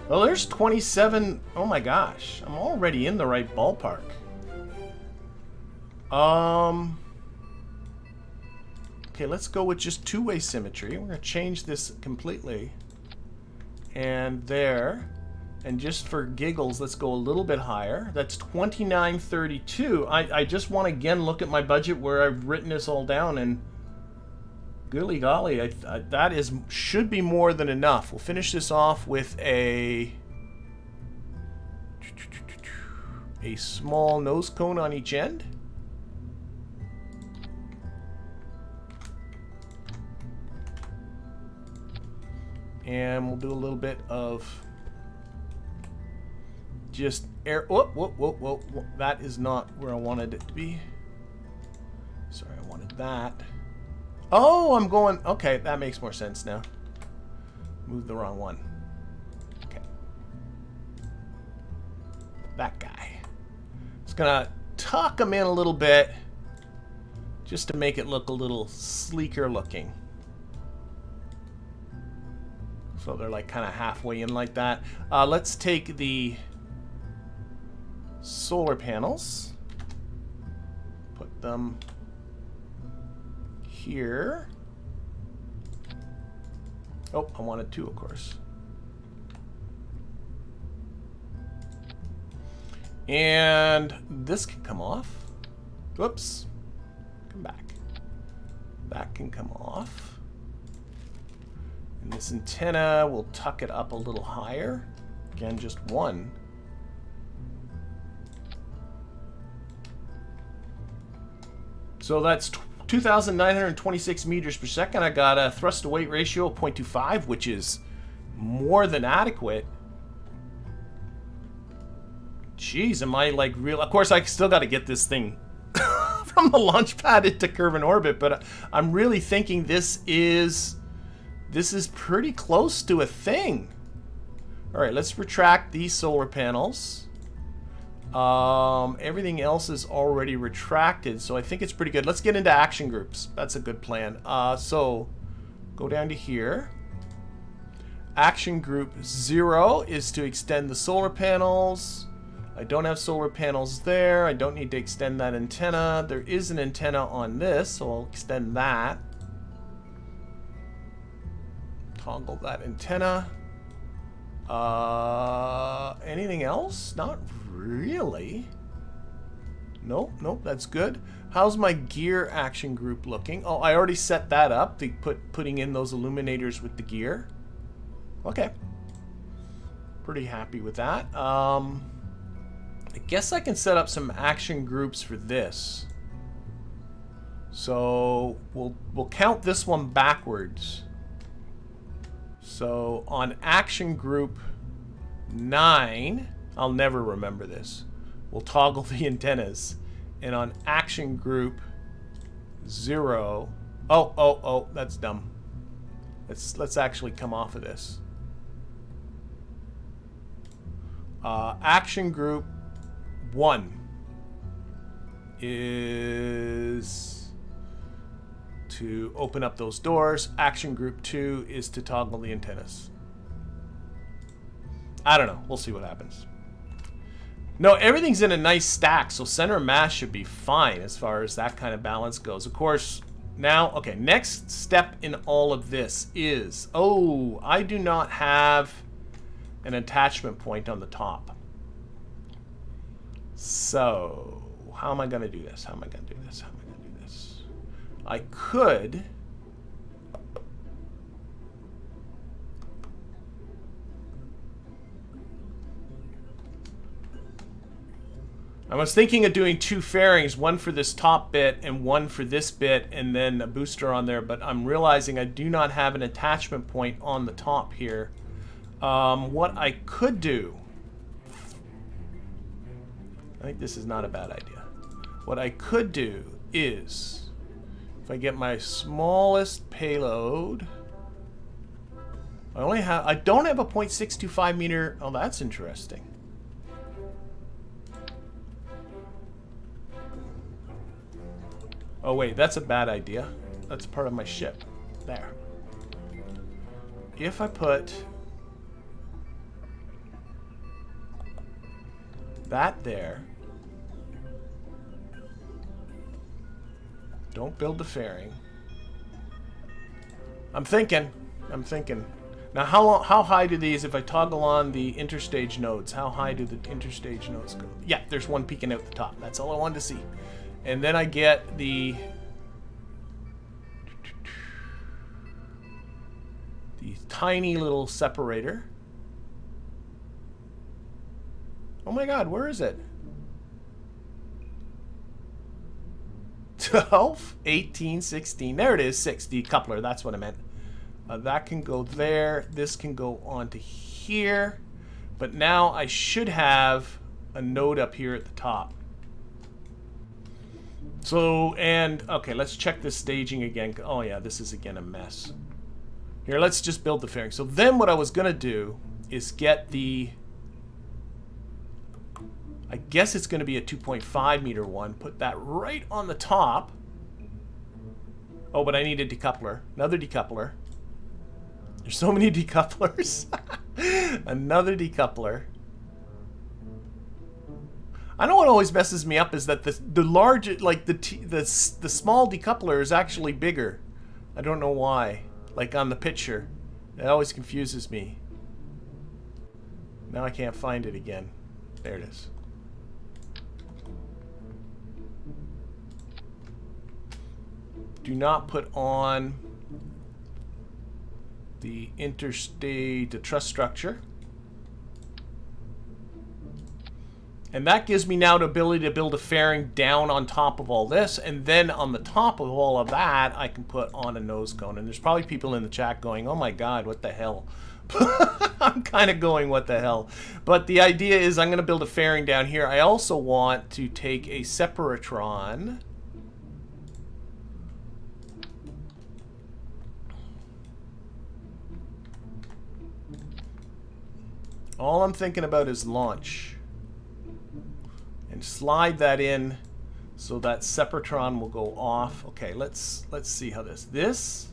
Well, there's 27. Oh my gosh, I'm already in the right ballpark. Okay, let's go with just 2-way symmetry. We're gonna change this completely. And there. And just for giggles, let's go a little bit higher. That's 2932. I just want to again look at my budget where I've written this all down, and golly golly, that should be more than enough. We'll finish this off with a small nose cone on each end. And we'll do a little bit of just air. Whoa, whoa, whoa, whoa, whoa. That is not where I wanted it to be. Sorry, I wanted that. Oh, I'm going. Okay, that makes more sense now. Moved the wrong one. Okay. That guy. Just gonna tuck him in a little bit just to make it look a little sleeker looking. So they're like kind of halfway in like that. Let's take the solar panels, put them here. Oh, I wanted 2, of course. And this can come off. Whoops. Come back. That can come off. And this antenna, we'll tuck it up a little higher. Again, just 1. So that's 2,926 meters per second. I got a thrust to weight ratio of 0.25, which is more than adequate. Jeez, am I like real? Of course, I still got to get this thing from the launch pad into Kerbin orbit, but I'm really thinking this is pretty close to a thing. All right, let's retract these solar panels. Everything else is already retracted, so I think it's pretty good. Let's get into action groups. That's a good plan. So go down to here. Action group 0 is to extend the solar panels. I don't have solar panels there. I don't need to extend that antenna. There is an antenna on this, so I'll extend that. Toggle that antenna. Anything else? Not really. Nope, nope, that's good. How's my gear action group looking? Oh, I already set that up, putting in those illuminators with the gear. Okay. Pretty happy with that. I guess I can set up some action groups for this. So we'll count this one backwards. So on action group 9, I'll never remember this. We'll toggle the antennas. And on action group 0, oh, that's dumb. Let's actually come off of this. Action group 1 is to open up those doors. Action group 2 is to toggle the antennas. I don't know. We'll see what happens. No, everything's in a nice stack, so center mass should be fine as far as that kind of balance goes. Of course, now, okay, next step in all of this is, oh, I do not have an attachment point on the top. So, how am I going to do this? How am I going to do this? How am I going to do this? I could... I was thinking of doing 2 fairings, one for this top bit and one for this bit, and then a booster on there, but I'm realizing I do not have an attachment point on the top here. What I could do, I think this is not a bad idea. What I could do is, if I get my smallest payload, I don't have a 0.625 meter. Oh, that's interesting. Oh wait, that's a bad idea. That's part of my ship. There. If I put that there, don't build the fairing. I'm thinking. Now how high do these, if I toggle on the interstage nodes, how high do the interstage nodes go? Yeah, there's one peeking out the top. That's all I wanted to see. And then I get the tiny little separator. Oh my god, where is it? 12, 18, 16. There it is, 6. The coupler, that's what I meant. That can go there. This can go onto here. But now I should have a node up here at the top. So, and, okay, let's check this staging again. Oh yeah, this is again a mess. Here, let's just build the fairing. So then what I was going to do is get the, I guess it's going to be a 2.5 meter one. Put that right on the top. Oh, but I need a decoupler. Another decoupler. There's so many decouplers. Another decoupler. I know what always messes me up is that the large, like the small decoupler is actually bigger. I don't know why. Like on the picture, it always confuses me. Now I can't find it again. There it is. Do not put on the interstate, the truss structure. And that gives me now the ability to build a fairing down on top of all this. And then on the top of all of that, I can put on a nose cone. And there's probably people in the chat going, oh my god, what the hell? I'm kind of going, what the hell? But the idea is I'm going to build a fairing down here. I also want to take a separatron. All I'm thinking about is launch. And slide that in so that separatron will go off. Okay, let's see how this.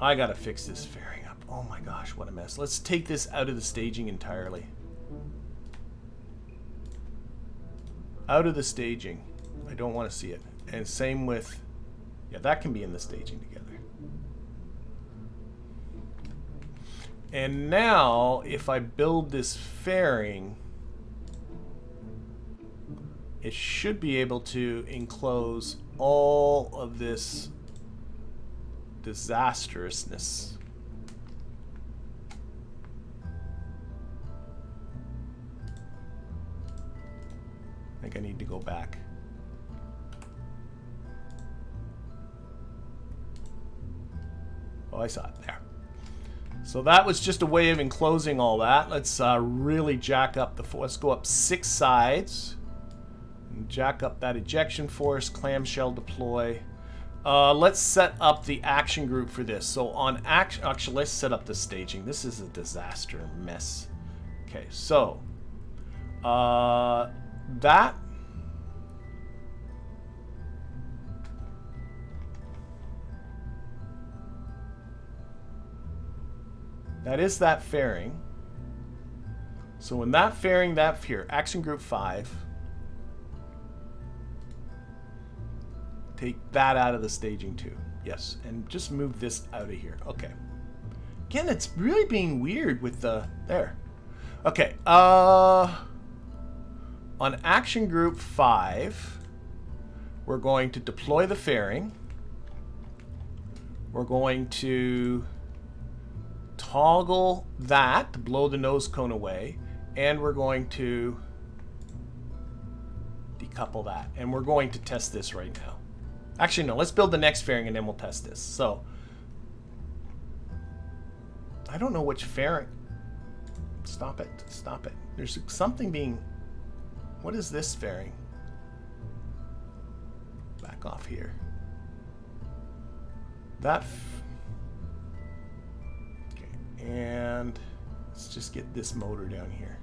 I gotta fix this fairing up. Oh my gosh, what a mess. Let's take this out of the staging entirely. Out of the staging. I don't want to see it. And same with, yeah, that can be in the staging together. And now, if I build this fairing, it should be able to enclose all of this disastrousness. I think I need to go back. Oh, I saw it there. So that was just a way of enclosing all that. Let's really jack up the force. Let's go up 6 sides. And jack up that ejection force, clamshell deploy. Let's set up the action group for this. So on action, actually, let's set up the staging. This is a disaster mess. Okay, so that. That is that fairing. So when that fairing, that here, action group 5. Take that out of the staging too. Yes, and just move this out of here. Okay. Again, it's really being weird with the, there. Okay, on action group 5, we're going to deploy the fairing. We're going to toggle that to blow the nose cone away, and we're going to decouple that. And we're going to test this right now. Actually, no, let's build the next fairing and then we'll test this. So, I don't know which fairing. Stop it. Stop it. There's something being... What is this fairing? Back off here. That... Okay, and let's just get this motor down here.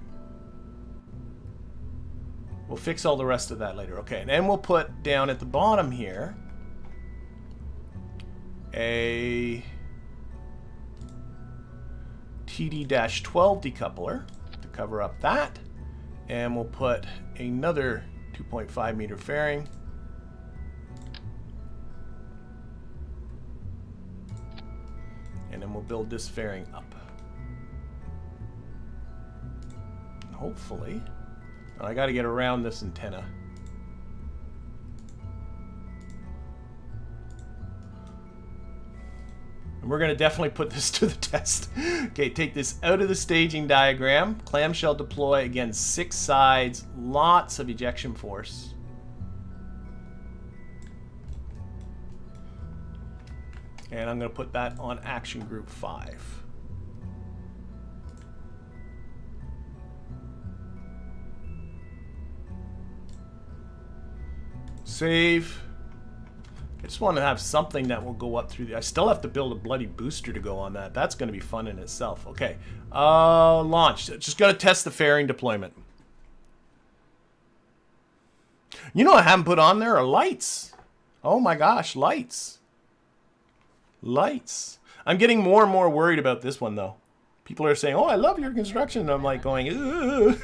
We'll fix all the rest of that later. Okay, and then we'll put down at the bottom here a TD-12 decoupler to cover up that. And we'll put another 2.5 meter fairing. And then we'll build this fairing up. Hopefully. I got to get around this antenna. And we're going to definitely put this to the test. Okay, take this out of the staging diagram. Clamshell deploy, again, 6 sides, lots of ejection force. And I'm going to put that on action group 5. Save. I just want to have something that will go up through the... I still have to build a bloody booster to go on that. That's going to be fun in itself. Okay. Launch. Just got to test the fairing deployment. You know what I haven't put on there are lights. Oh my gosh, lights. Lights. I'm getting more and more worried about this one, though. People are saying, oh, I love your construction. And I'm like going, ugh.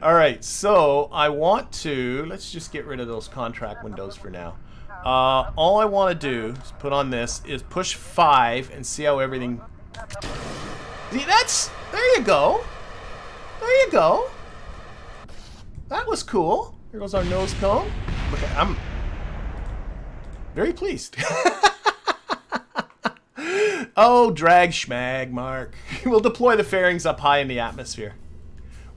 All right, so I want to... Let's just get rid of those contract windows for now. All I want to do is put on this is push 5 and see how everything... See, that's... There you go. There you go. That was cool. Here goes our nose cone. Okay, I'm very pleased. Oh, drag schmag, Mark. We'll deploy the fairings up high in the atmosphere.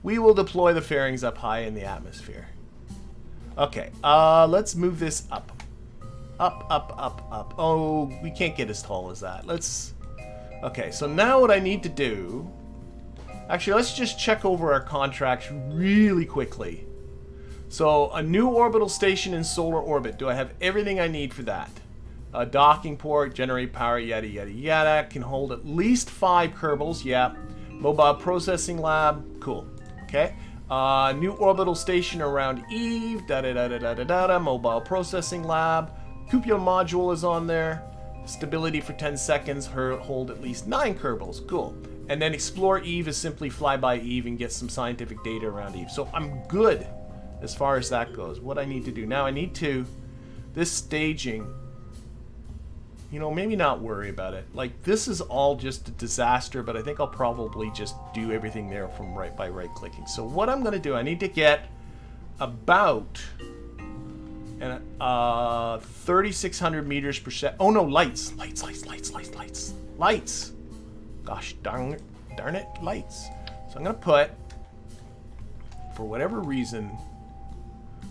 We will deploy the fairings up high in the atmosphere. Okay, let's move this up. Up, up, up, up. Oh, we can't get as tall as that. Let's... Okay, so now what I need to do... Actually, let's just check over our contracts really quickly. So, a new orbital station in solar orbit. Do I have everything I need for that? A docking port, generate power, yada, yada, yada. Can hold at least 5 Kerbals, yeah. Mobile processing lab, cool. Okay. New orbital station around Eve, da-da-da-da-da-da-da. Mobile processing lab. Cupola module is on there. Stability for 10 seconds, hold at least 9 Kerbals, cool. And then explore Eve is simply fly by Eve and get some scientific data around Eve. So I'm good as far as that goes. What I need to do now, I need to, this staging, you know, maybe not worry about it. Like, this is all just a disaster, but I think I'll probably just do everything there from right clicking. So what I'm going to do, I need to get about 3,600 meters per second. Oh no, lights. Lights. Gosh darn it, lights. So I'm going to put, for whatever reason,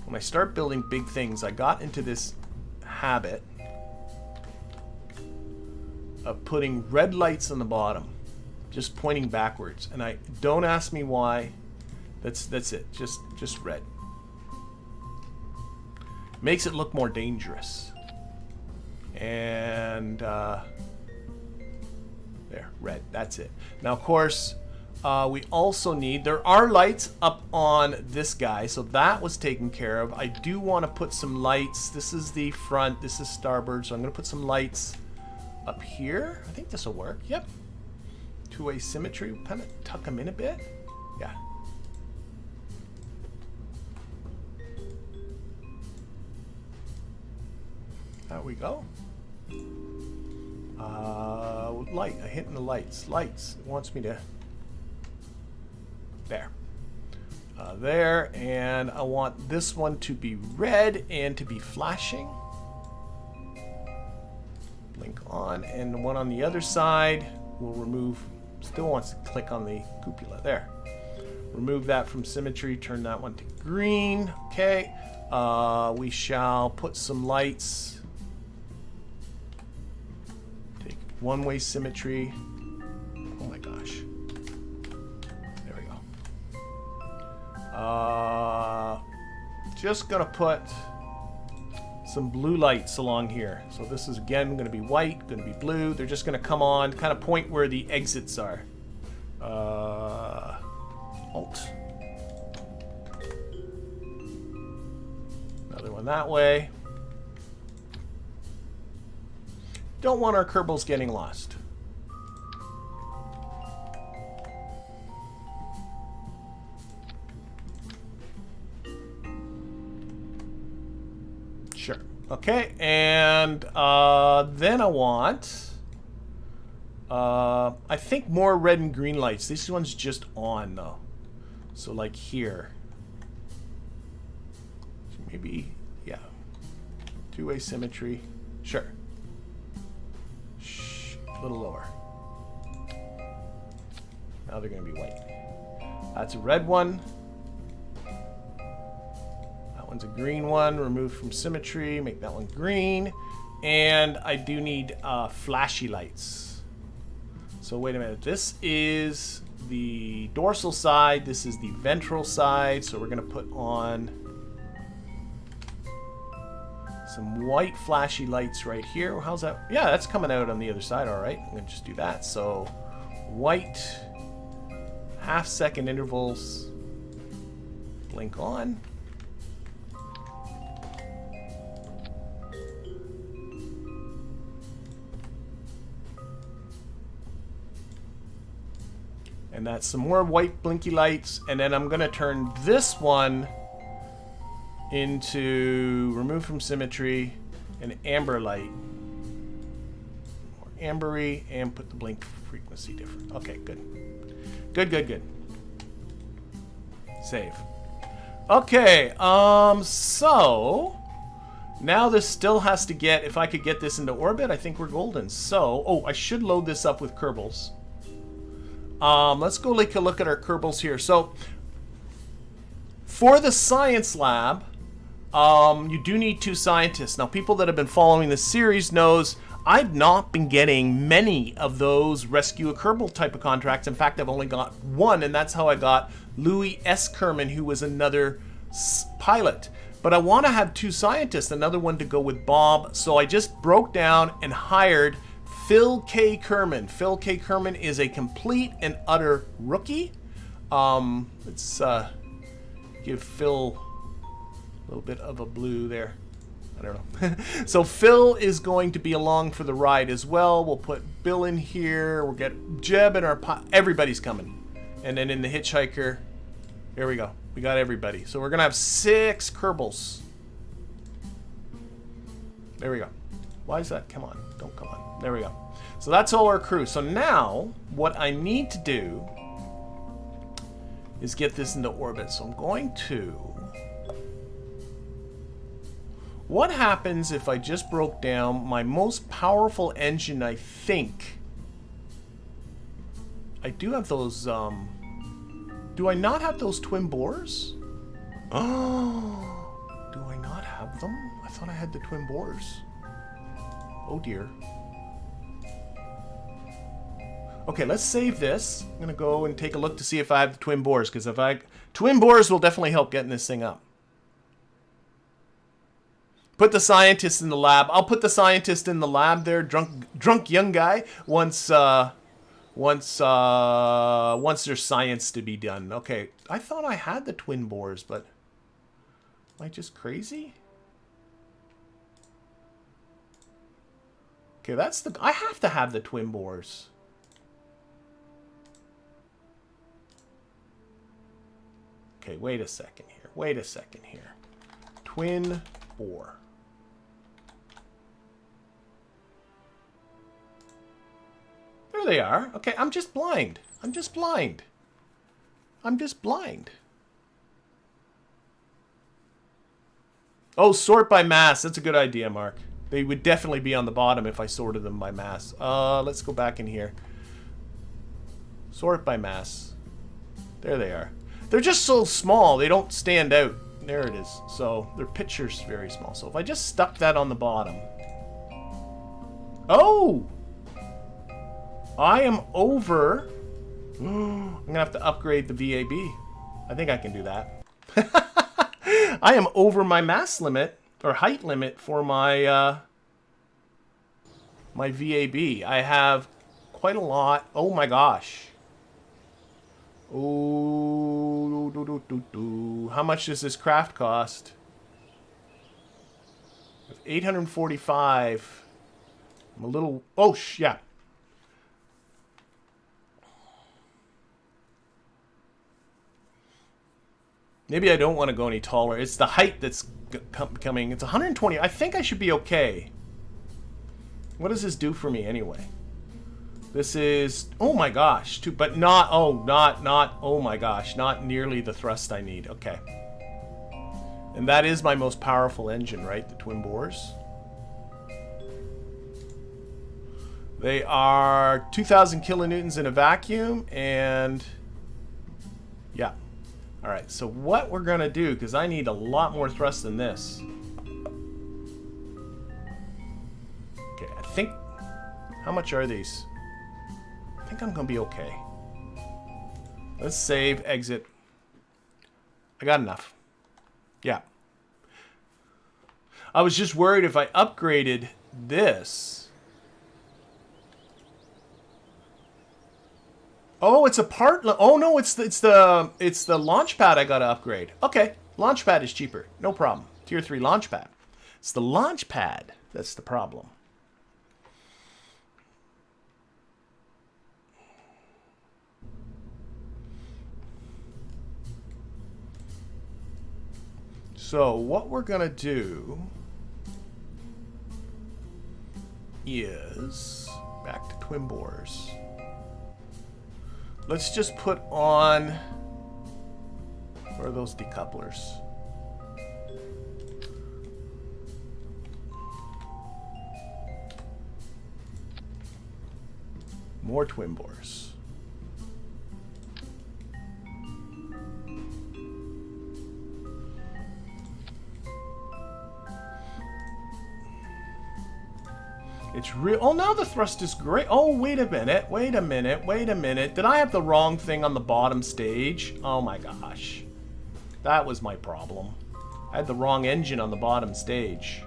when I start building big things, I got into this habit of putting red lights on the bottom, just pointing backwards. And I don't ask me why. That's it. Just red. Makes it look more dangerous. And there, red. That's it. Now, of course, we also need, there are lights up on this guy, so that was taken care of. I do want to put some lights. This is the front, this is starboard, so I'm going to put some lights up here. I think this will work. Yep. Two-way symmetry. We'll kind of tuck them in a bit. Yeah. There we go. Light. I'm hitting the lights. Lights. It wants me to... There. There. And I want this one to be red and to be flashing. Blink on. And the one on the other side will remove... Still wants to click on the cupola. There. Remove that from symmetry, turn that one to green. Okay. We shall put some lights. Take one-way symmetry. Oh my gosh. There we go. Just gonna put some blue lights along here. So this is again gonna be white, gonna be blue. They're just gonna come on, kind of point where the exits are. Alt. Another one that way. Don't want our Kerbals getting lost. Sure. Okay, and then I want I think more red and green lights. This one's just on though. So like here. So maybe, yeah. Two-way symmetry. Sure. Shh, a little lower. Now they're going to be white. That's a red one. That one's a green one. Remove from symmetry. Make that one green. And I do need flashy lights. So wait a minute. This is the dorsal side. This is the ventral side. So we're going to put on some white flashy lights right here. How's that? Yeah, that's coming out on the other side. All right. I'm going to just do that. So white, half-second intervals. Blink on. And that's some more white blinky lights. And then I'm going to turn this one into remove from symmetry an amber light. More ambery, and put the blink frequency different. Okay, good. Good, good, good. Save. Okay, so now this still has to get, if I could get this into orbit, I think we're golden. So, oh, I should load this up with Kerbals. Let's go take a look at our Kerbals here. So, for the science lab, you do need 2 scientists. Now, people that have been following this series knows I've not been getting many of those rescue a Kerbal type of contracts. In fact, I've only got 1, and that's how I got Louis S. Kerman, who was another pilot. But I want to have 2 scientists, another one to go with Bob. So I just broke down and hired Phil K. Kerman. Phil K. Kerman is a complete and utter rookie. Let's give Phil a little bit of a blue there. I don't know. So Phil is going to be along for the ride as well. We'll put Bill in here. We'll get Jeb and our... Everybody's coming. And then in the hitchhiker, there we go. We got everybody. So we're going to have 6 Kerbals. There we go. Why is that? Come on. Don't come on. There we go. So that's all our crew. So now, what I need to do is get this into orbit. So I'm going to... What happens if I just broke down my most powerful engine, I think? I do have those, do I not have those twin bores? Oh, do I not have them? I thought I had the twin bores. Oh dear. Okay, let's save this. I'm gonna go and take a look to see if I have the twin bores, because if I... Twin bores will definitely help getting this thing up. Put the scientist in the lab. I'll put the scientist in the lab there, drunk young guy, once there's science to be done. Okay, I thought I had the twin bores, but am I just crazy? Okay, that's the... I have to have the twin bores. Okay, wait a second here. Wait a second here. Twin bore. There they are. Okay, I'm just blind. I'm just blind. I'm just blind. Oh, sort by mass. That's a good idea, Mark. They would definitely be on the bottom if I sorted them by mass. Let's go back in here. Sort by mass. There they are. They're just so small, they don't stand out. There it is. So their picture's very small. So if I just stuck that on the bottom. Oh! I am over. I'm gonna have to upgrade the VAB. I think I can do that. I am over my mass limit or height limit for my my VAB. I have quite a lot. Oh my gosh. Oh, how much does this craft cost? 845. I'm a little. Oh, yeah. Maybe I don't want to go any taller. It's the height that's coming. It's 120. I think I should be okay. What does this do for me anyway? This is, oh my gosh, but not, oh my gosh, not nearly the thrust I need. Okay. And that is my most powerful engine, right? The twin bores. They are 2,000 kilonewtons in a vacuum, and yeah. All right, so what we're gonna do, because I need a lot more thrust than this. Okay, I think, how much are these? I think I'm gonna be okay. Let's save, exit. I got enough. Yeah. I was just worried if I upgraded this. Oh, it's a part. Oh no, it's the launch pad I gotta upgrade. Okay, launch pad is cheaper. No problem. Tier 3 launch pad. It's the launch pad that's the problem. So what we're gonna do is back to twin bores. Let's just put on, where are those decouplers? More twin bores. It's real. Oh, now the thrust is great. Oh, wait a minute. Wait a minute. Wait a minute. Did I have the wrong thing on the bottom stage? Oh my gosh. That was my problem. I had the wrong engine on the bottom stage.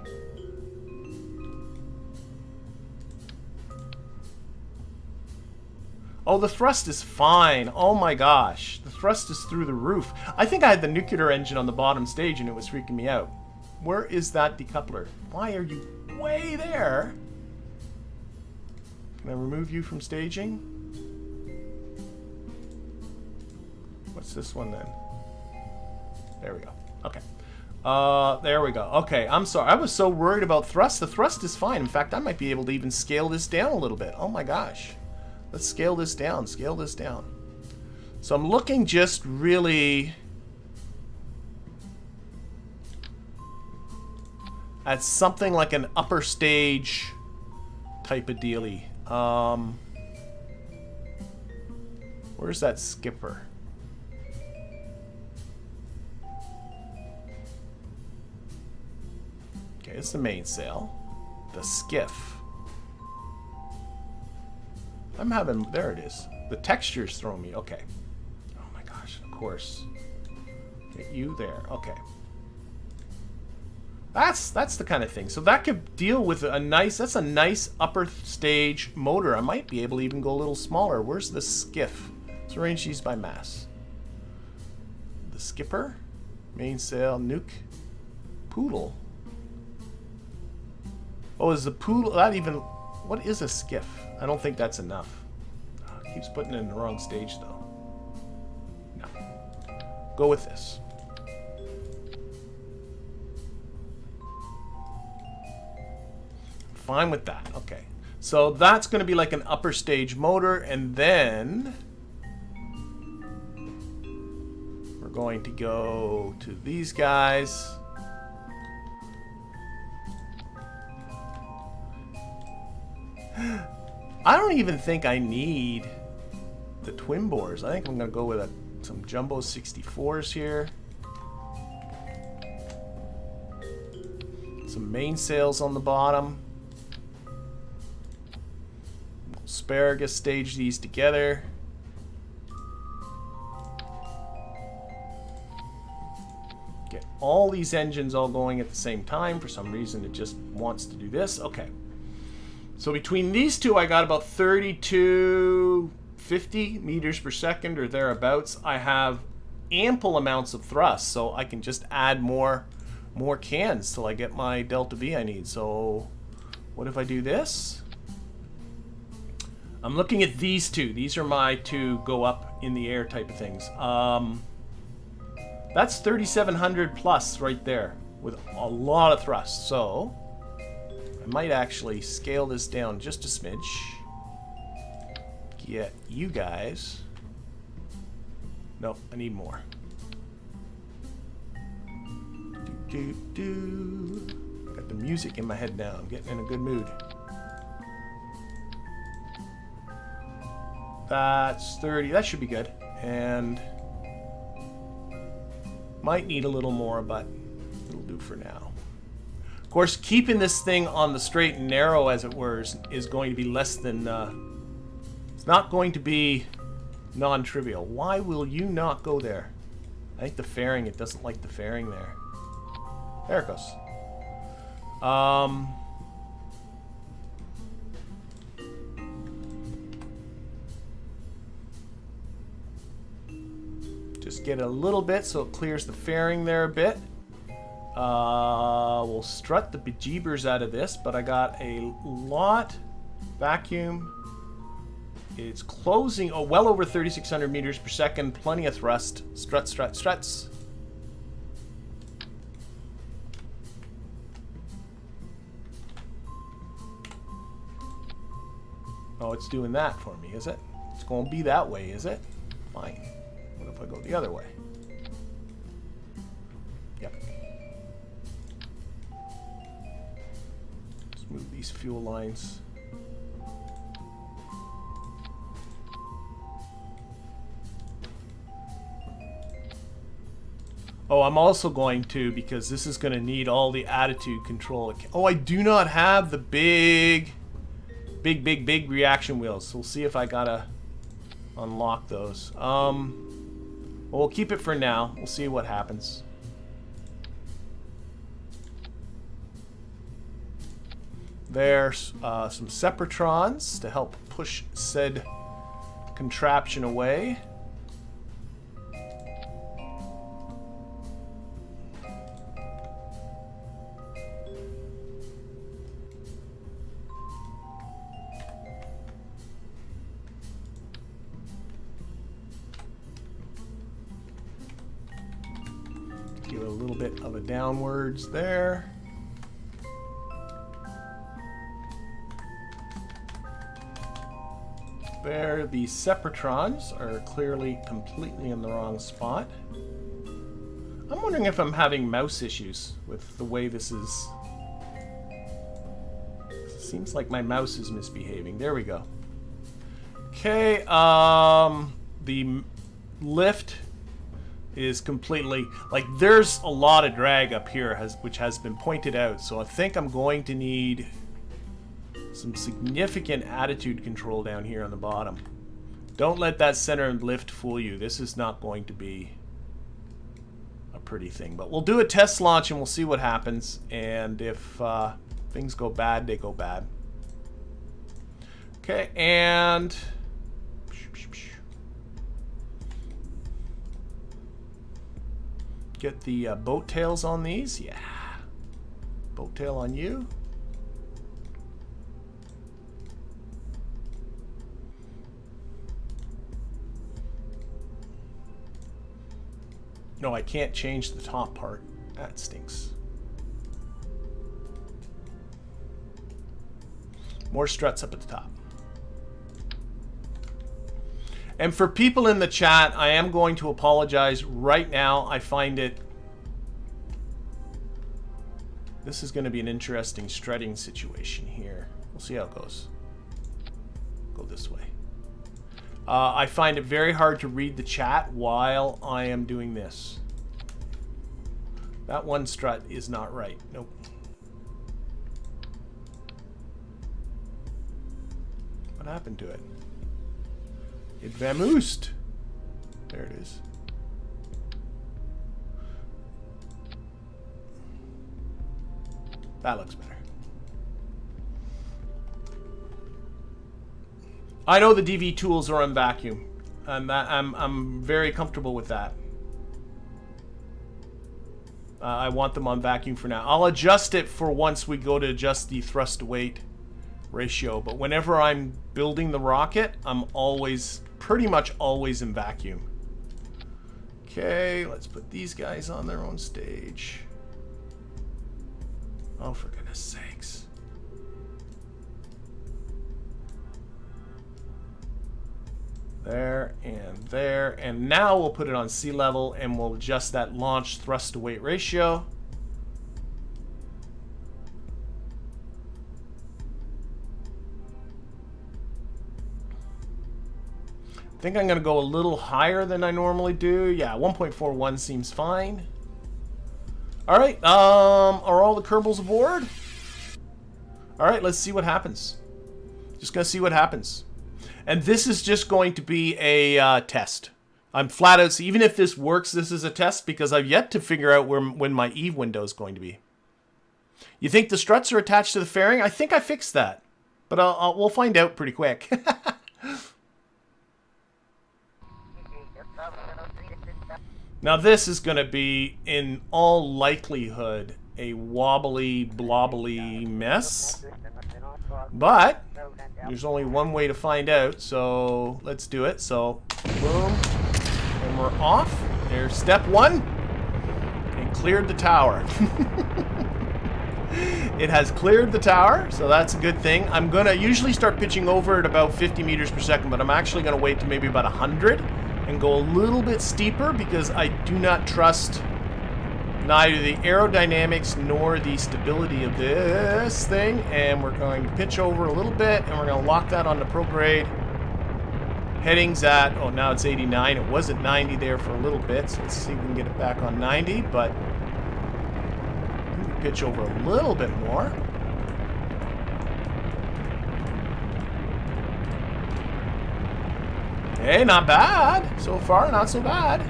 Oh, the thrust is fine. Oh my gosh. The thrust is through the roof. I think I had the nuclear engine on the bottom stage and it was freaking me out. Where is that decoupler? Why are you way there? Can I remove you from staging? What's this one then? There we go. Okay. There we go. Okay, I'm sorry. I was so worried about thrust. The thrust is fine. In fact, I might be able to even scale this down a little bit. Oh my gosh. Let's scale this down. Scale this down. So I'm looking just really at something like an upper stage type of dealie. Where's that skipper? Okay, it's the mainsail. The skiff. I'm having, there it is. The texture's throwing me, okay. Oh my gosh, of course. Get you there, okay. That's the kind of thing. So that could deal with a nice, that's a nice upper stage motor. I might be able to even go a little smaller. Where's the skiff? Let's arrange these by mass. The skipper, mainsail, nuke, poodle. Oh, is the poodle, that even, what is a skiff? I don't think that's enough. Oh, it keeps putting it in the wrong stage though. No. Go with this. Fine with that. Okay. So that's going to be like an upper stage motor, and then we're going to go to these guys. I don't even think I need the twin bores. I think I'm going to go with a some jumbo 64s here. Some mainsails on the bottom. Asparagus, stage these together. Get all these engines all going at the same time. For some reason it just wants to do this. Okay. So between these two I got about 3250 meters per second or thereabouts. I have ample amounts of thrust, so I can just add more cans till I get my delta V I need. So what if I do this? I'm looking at these two. These are my two go up in the air type of things. That's 3,700 plus right there with a lot of thrust. So I might actually scale this down just a smidge. Get you guys. Nope, I need more. Got the music in my head now. I'm getting in a good mood. That's 30. That should be good. And might need a little more, but it'll do for now. Of course, keeping this thing on the straight and narrow, as it were, is going to be less than... it's not going to be non-trivial. Why will you not go there? I think the fairing, it doesn't like the fairing there. There it goes. Just get a little bit so it clears the fairing there a bit. We'll strut the bejeebers out of this, but I got a lot. Vacuum. It's closing, oh, well over 3,600 meters per second. Plenty of thrust. Strut, strut, struts. Oh, it's doing that for me, is it? It's going to be that way, is it? Fine. What if I go the other way? Yep. Let's move these fuel lines. Oh, I'm also going to, because this is going to need all the attitude control. Oh, I do not have the big reaction wheels. So we'll see if I gotta unlock those. Well, we'll keep it for now. We'll see what happens. There's some Separatrons to help push said contraption away. Give it a little bit of a downwards there. There, the Separatrons are clearly completely in the wrong spot. I'm wondering if I'm having mouse issues with the way this is. It seems like my mouse is misbehaving. There we go. Okay, the lift is completely, like, there's a lot of drag up here, which has been pointed out, so I think I'm going to need some significant attitude control down here on the bottom. Don't let that center and lift fool you. This is not going to be a pretty thing, but we'll do a test launch and we'll see what happens, and if things go bad, they go bad. Okay, and get the boat tails on these. Yeah. Boat tail on you. No, I can't change the top part. That stinks. More struts up at the top. And for people in the chat, I am going to apologize right now. I find it... This is going to be an interesting strutting situation here. We'll see how it goes. Go this way. I find it very hard to read the chat while I am doing this. That one strut is not right. Nope. What happened to it? It vamoosed. There it is. That looks better. I know the DV tools are on vacuum. I'm very comfortable with that. I want them on vacuum for now. I'll adjust it for once we go to adjust the thrust to weight ratio. But whenever I'm building the rocket, I'm always, pretty much always in vacuum. Okay, let's put these guys on their own stage. Oh, for goodness sakes. There and there. And now we'll put it on sea level and we'll adjust that launch thrust to weight ratio. I think I'm going to go a little higher than I normally do. Yeah, 1.41 seems fine. All right, are all the Kerbals aboard? All right, let's see what happens. Just gonna see what happens. And this is just going to be a test. I'm flat out, so even if this works, this is a test because I've yet to figure out when my Eve window is going to be. You think the struts are attached to the fairing? I think I fixed that, but we'll find out pretty quick. Now this is going to be, in all likelihood, a wobbly, blobbly mess. But there's only one way to find out, so let's do it. So, boom, and we're off. There's step one. It cleared the tower. It has cleared the tower, so that's a good thing. I'm going to usually start pitching over at about 50 meters per second, but I'm actually going to wait to maybe about 100. And go a little bit steeper because I do not trust neither the aerodynamics nor the stability of this thing. And we're going to pitch over a little bit and we're going to lock that on the prograde. Headings at, oh, now it's 89. It was at 90 there for a little bit. So let's see if we can get it back on 90. But we can pitch over a little bit more. Hey, not bad. So far, not so bad.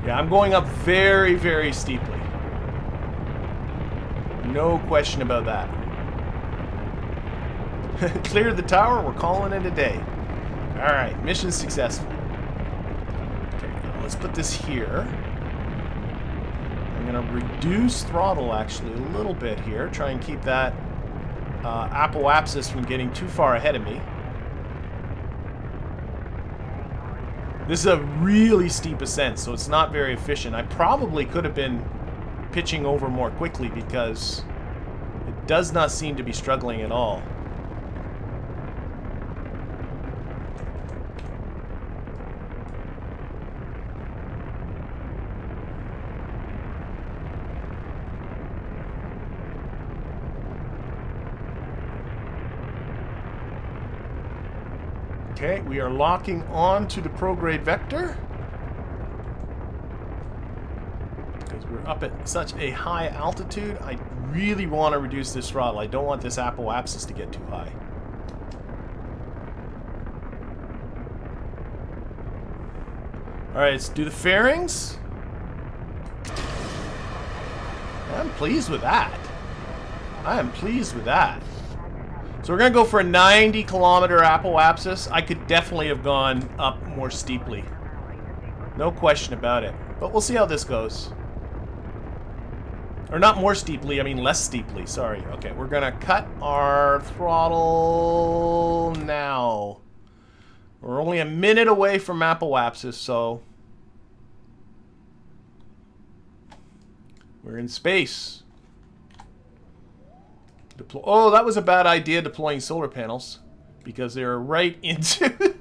Yeah, I'm going up very, very steeply. No question about that. Cleared the tower. We're calling it a day. All right, mission successful. Okay, now let's put this here. I'm going to reduce throttle, actually, a little bit here. Try and keep that apoapsis from getting too far ahead of me. This is a really steep ascent, so it's not very efficient. I probably could have been pitching over more quickly because it does not seem to be struggling at all. Okay, we are locking on to the prograde vector. Because we're up at such a high altitude, I really want to reduce this throttle. I don't want this apoapsis to get too high. Alright, let's do the fairings. I'm pleased with that. I am pleased with that. So we're going to go for a 90-kilometer apoapsis. I could definitely have gone up more steeply. No question about it. But we'll see how this goes. Or not more steeply, I mean less steeply. Sorry. Okay, we're going to cut our throttle now. We're only a minute away from apoapsis, so we're in space. Oh, that was a bad idea, deploying solar panels, because they're right into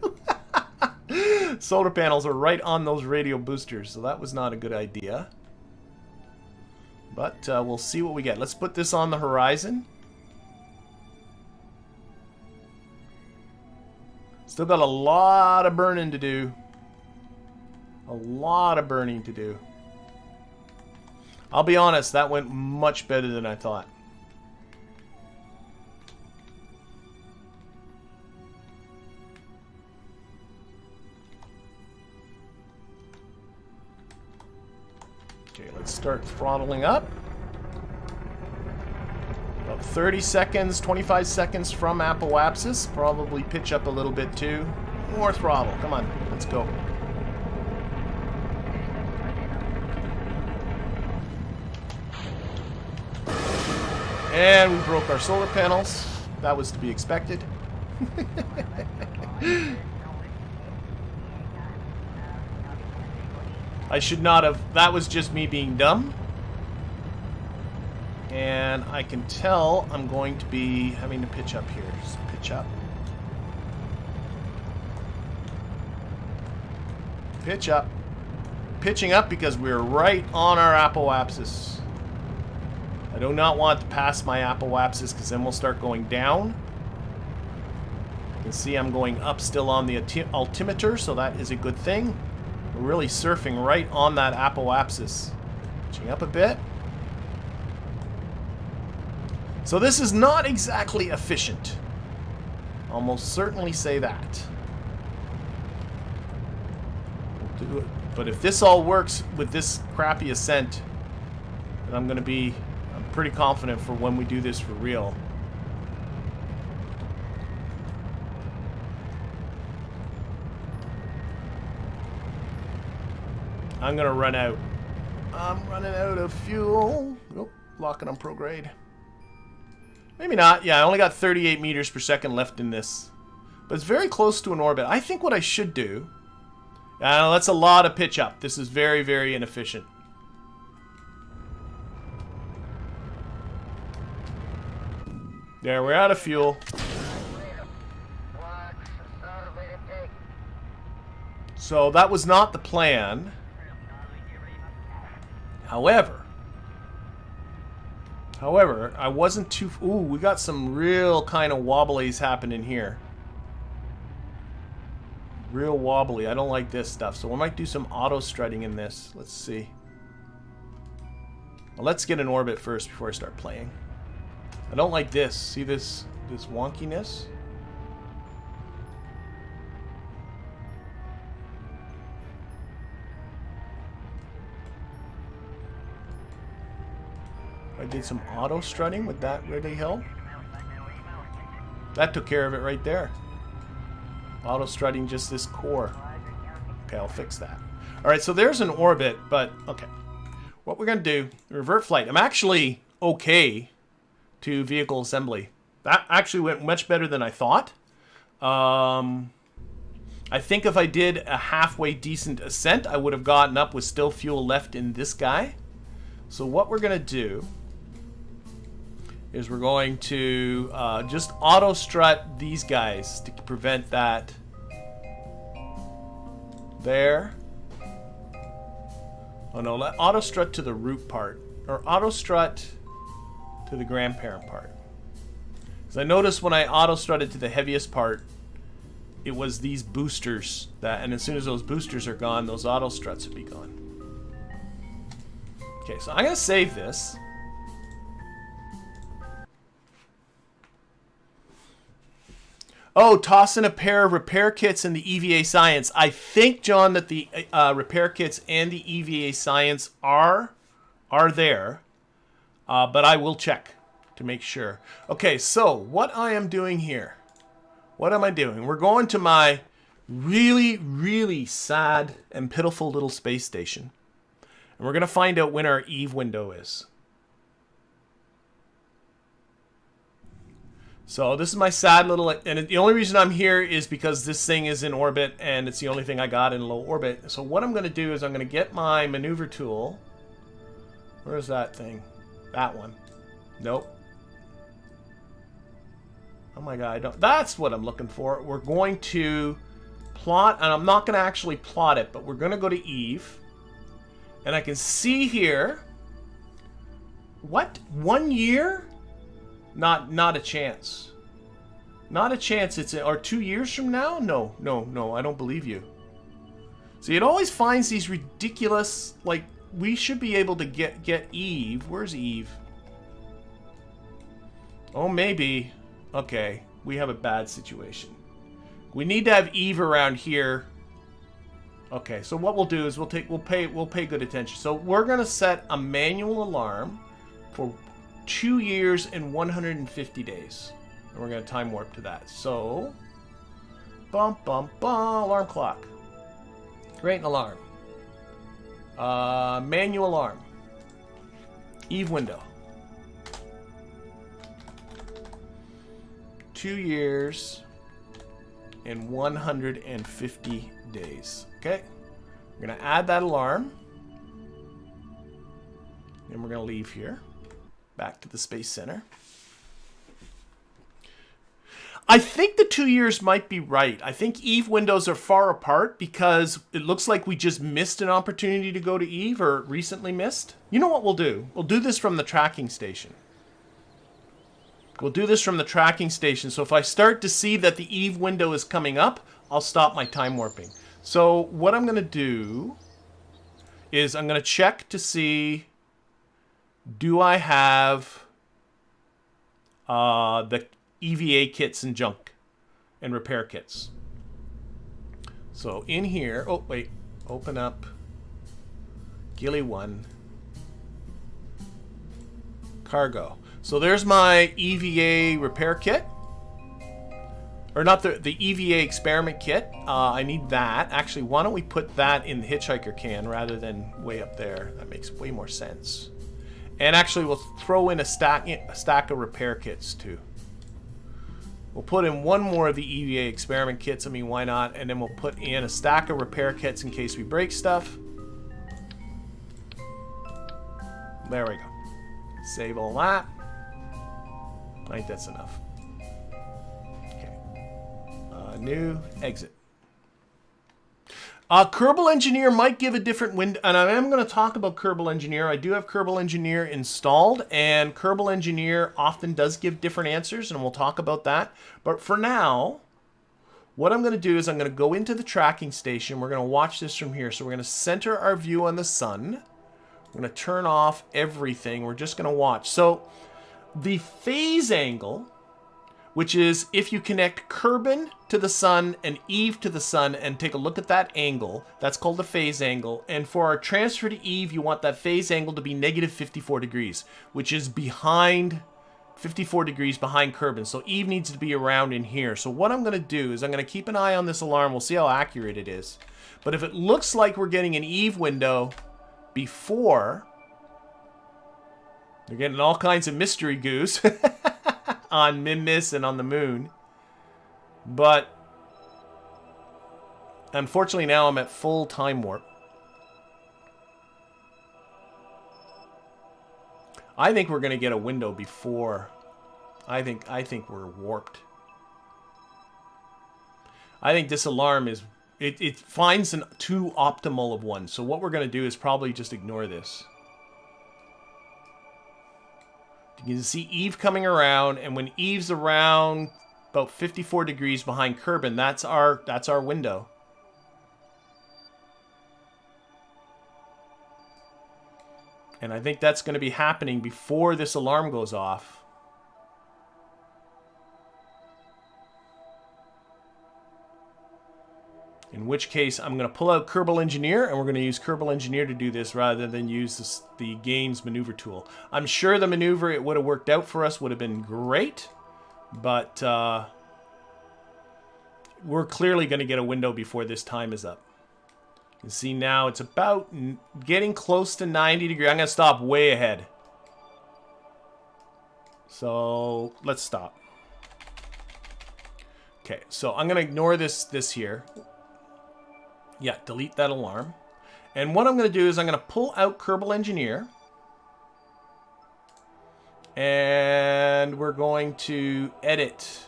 solar panels are right on those radio boosters, so that was not a good idea. But we'll see what we get. Let's put this on the horizon. Still got a lot of burning to do. A lot of burning to do. I'll be honest, that went much better than I thought. Okay, let's start throttling up. About 30 seconds, 25 seconds from apoapsis. Probably pitch up a little bit too. More throttle. Come on, let's go. And we broke our solar panels. That was to be expected. I should not have. That was just me being dumb. And I can tell I'm going to be having to pitch up here. Just pitch up. Pitch up. Pitching up because we're right on our apoapsis. I do not want to pass my apoapsis because then we'll start going down. You can see I'm going up still on the altimeter, so that is a good thing. We're really surfing right on that apoapsis. Pitching up a bit. So this is not exactly efficient. I'll most certainly say that. We'll do it. But if this all works with this crappy ascent, then I'm pretty confident for when we do this for real. I'm gonna run out. I'm running out of fuel. Oh, locking on prograde. Maybe not. Yeah, I only got 38 meters per second left in this. But it's very close to an orbit. I think what I should do... that's a lot of pitch up. This is very, very inefficient. There, we're out of fuel. So that was not the plan. However, I wasn't too... Ooh, we got some real kind of wobblies happening here. Real wobbly. I don't like this stuff. So we might do some auto strutting in this. Let's see. Well, let's get an orbit first before I start playing. I don't like this. See this wonkiness? I did some auto strutting. Would that really help? That took care of it right there. Auto strutting just this core. Okay, I'll fix that. Alright, so there's an orbit, but okay. What we're going to do, revert flight. I'm actually okay to vehicle assembly. That actually went much better than I thought. I think if I did a halfway decent ascent, I would have gotten up with still fuel left in this guy. So what we're going to do is we're going to just auto strut these guys to prevent that. There. Oh no, let auto strut to the root part, or auto strut to the grandparent part. Because I noticed when I auto strutted to the heaviest part, it was these boosters that, and as soon as those boosters are gone, those auto struts would be gone. Okay, so I'm gonna save this. Oh, toss in a pair of repair kits and the EVA Science. I think, John, that the repair kits and the EVA Science are there. But I will check to make sure. Okay, so what I am doing here. What am I doing? We're going to my really, really sad and pitiful little space station. And we're going to find out when our Eve window is. So this is my sad little... And the only reason I'm here is because this thing is in orbit and it's the only thing I got in low orbit. So what I'm going to do is I'm going to get my maneuver tool. Where's that thing? That one. Nope. Oh my god, I don't... That's what I'm looking for. We're going to plot... And I'm not going to actually plot it, but we're going to go to Eve. And I can see here... What? 1 year? Not a chance. Not a chance. It's or 2 years from now? No, no, no. I don't believe you. See, it always finds these ridiculous, like, we should be able to get Eve. Where's Eve? Oh, maybe. Okay, we have a bad situation. We need to have Eve around here. Okay, so what we'll do is we'll pay good attention. So we're gonna set a manual alarm for 2 years and 150 days. And we're gonna time warp to that. So bum bum bum, alarm clock. Create an alarm. Manual alarm. Eve window. 2 years and 150 days. Okay? We're going to add that alarm. And we're going to leave here. Back to the Space Center. I think the 2 years might be right. I think Eve windows are far apart because it looks like we just missed an opportunity to go to Eve, or recently missed. You know what we'll do? We'll do this from the tracking station. We'll do this from the tracking station. So if I start to see that the Eve window is coming up, I'll stop my time warping. So what I'm going to do is I'm going to check to see, do I have the EVA kits and junk and repair kits. So in here, oh wait, open up Gilly 1 cargo. So there's my EVA repair kit. Or not the EVA experiment kit. I need that. Actually, why don't we put that in the hitchhiker can rather than way up there? That makes way more sense. And actually, we'll throw in a stack of repair kits too. We'll put in one more of the EVA experiment kits. I mean, why not? And then we'll put in a stack of repair kits in case we break stuff. There we go. Save all that. I think that's enough. Okay. New exit. Kerbal Engineer might give a different window, and I am going to talk about Kerbal Engineer. I do have Kerbal Engineer installed, and Kerbal Engineer often does give different answers, and we'll talk about that. But for now, what I'm going to do is I'm going to go into the tracking station. We're going to watch this from here. So we're going to center our view on the sun. We're going to turn off everything. We're just going to watch. So the phase angle, which is if you connect Kerbin to the sun and Eve to the sun and take a look at that angle, that's called the phase angle. And for our transfer to Eve, you want that phase angle to be negative 54 degrees, which is behind 54 degrees behind Kerbin. So Eve needs to be around in here. So what I'm going to do is I'm going to keep an eye on this alarm. We'll see how accurate it is. But if it looks like we're getting an Eve window before, they're getting all kinds of mystery goose on Minmus and on the moon. But unfortunately now I'm at full time warp. I think we're going to get a window before. I think we're warped. I think this alarm is, it finds an too optimal of one. So what we're going to do is probably just ignore this. You can see Eve coming around, and when Eve's around about 54 degrees behind Kerbin, that's our window. And I think that's going to be happening before this alarm goes off. In which case, I'm going to pull out Kerbal Engineer, and we're going to use Kerbal Engineer to do this rather than use the game's maneuver tool. I'm sure the maneuver, it would have worked out for us, would have been great, but we're clearly going to get a window before this time is up. You can see now it's about getting close to 90 degrees. I'm going to stop way ahead. So let's stop. Okay, so I'm going to ignore this here. Yeah, delete that alarm. And what I'm going to do is I'm going to pull out Kerbal Engineer. And we're going to edit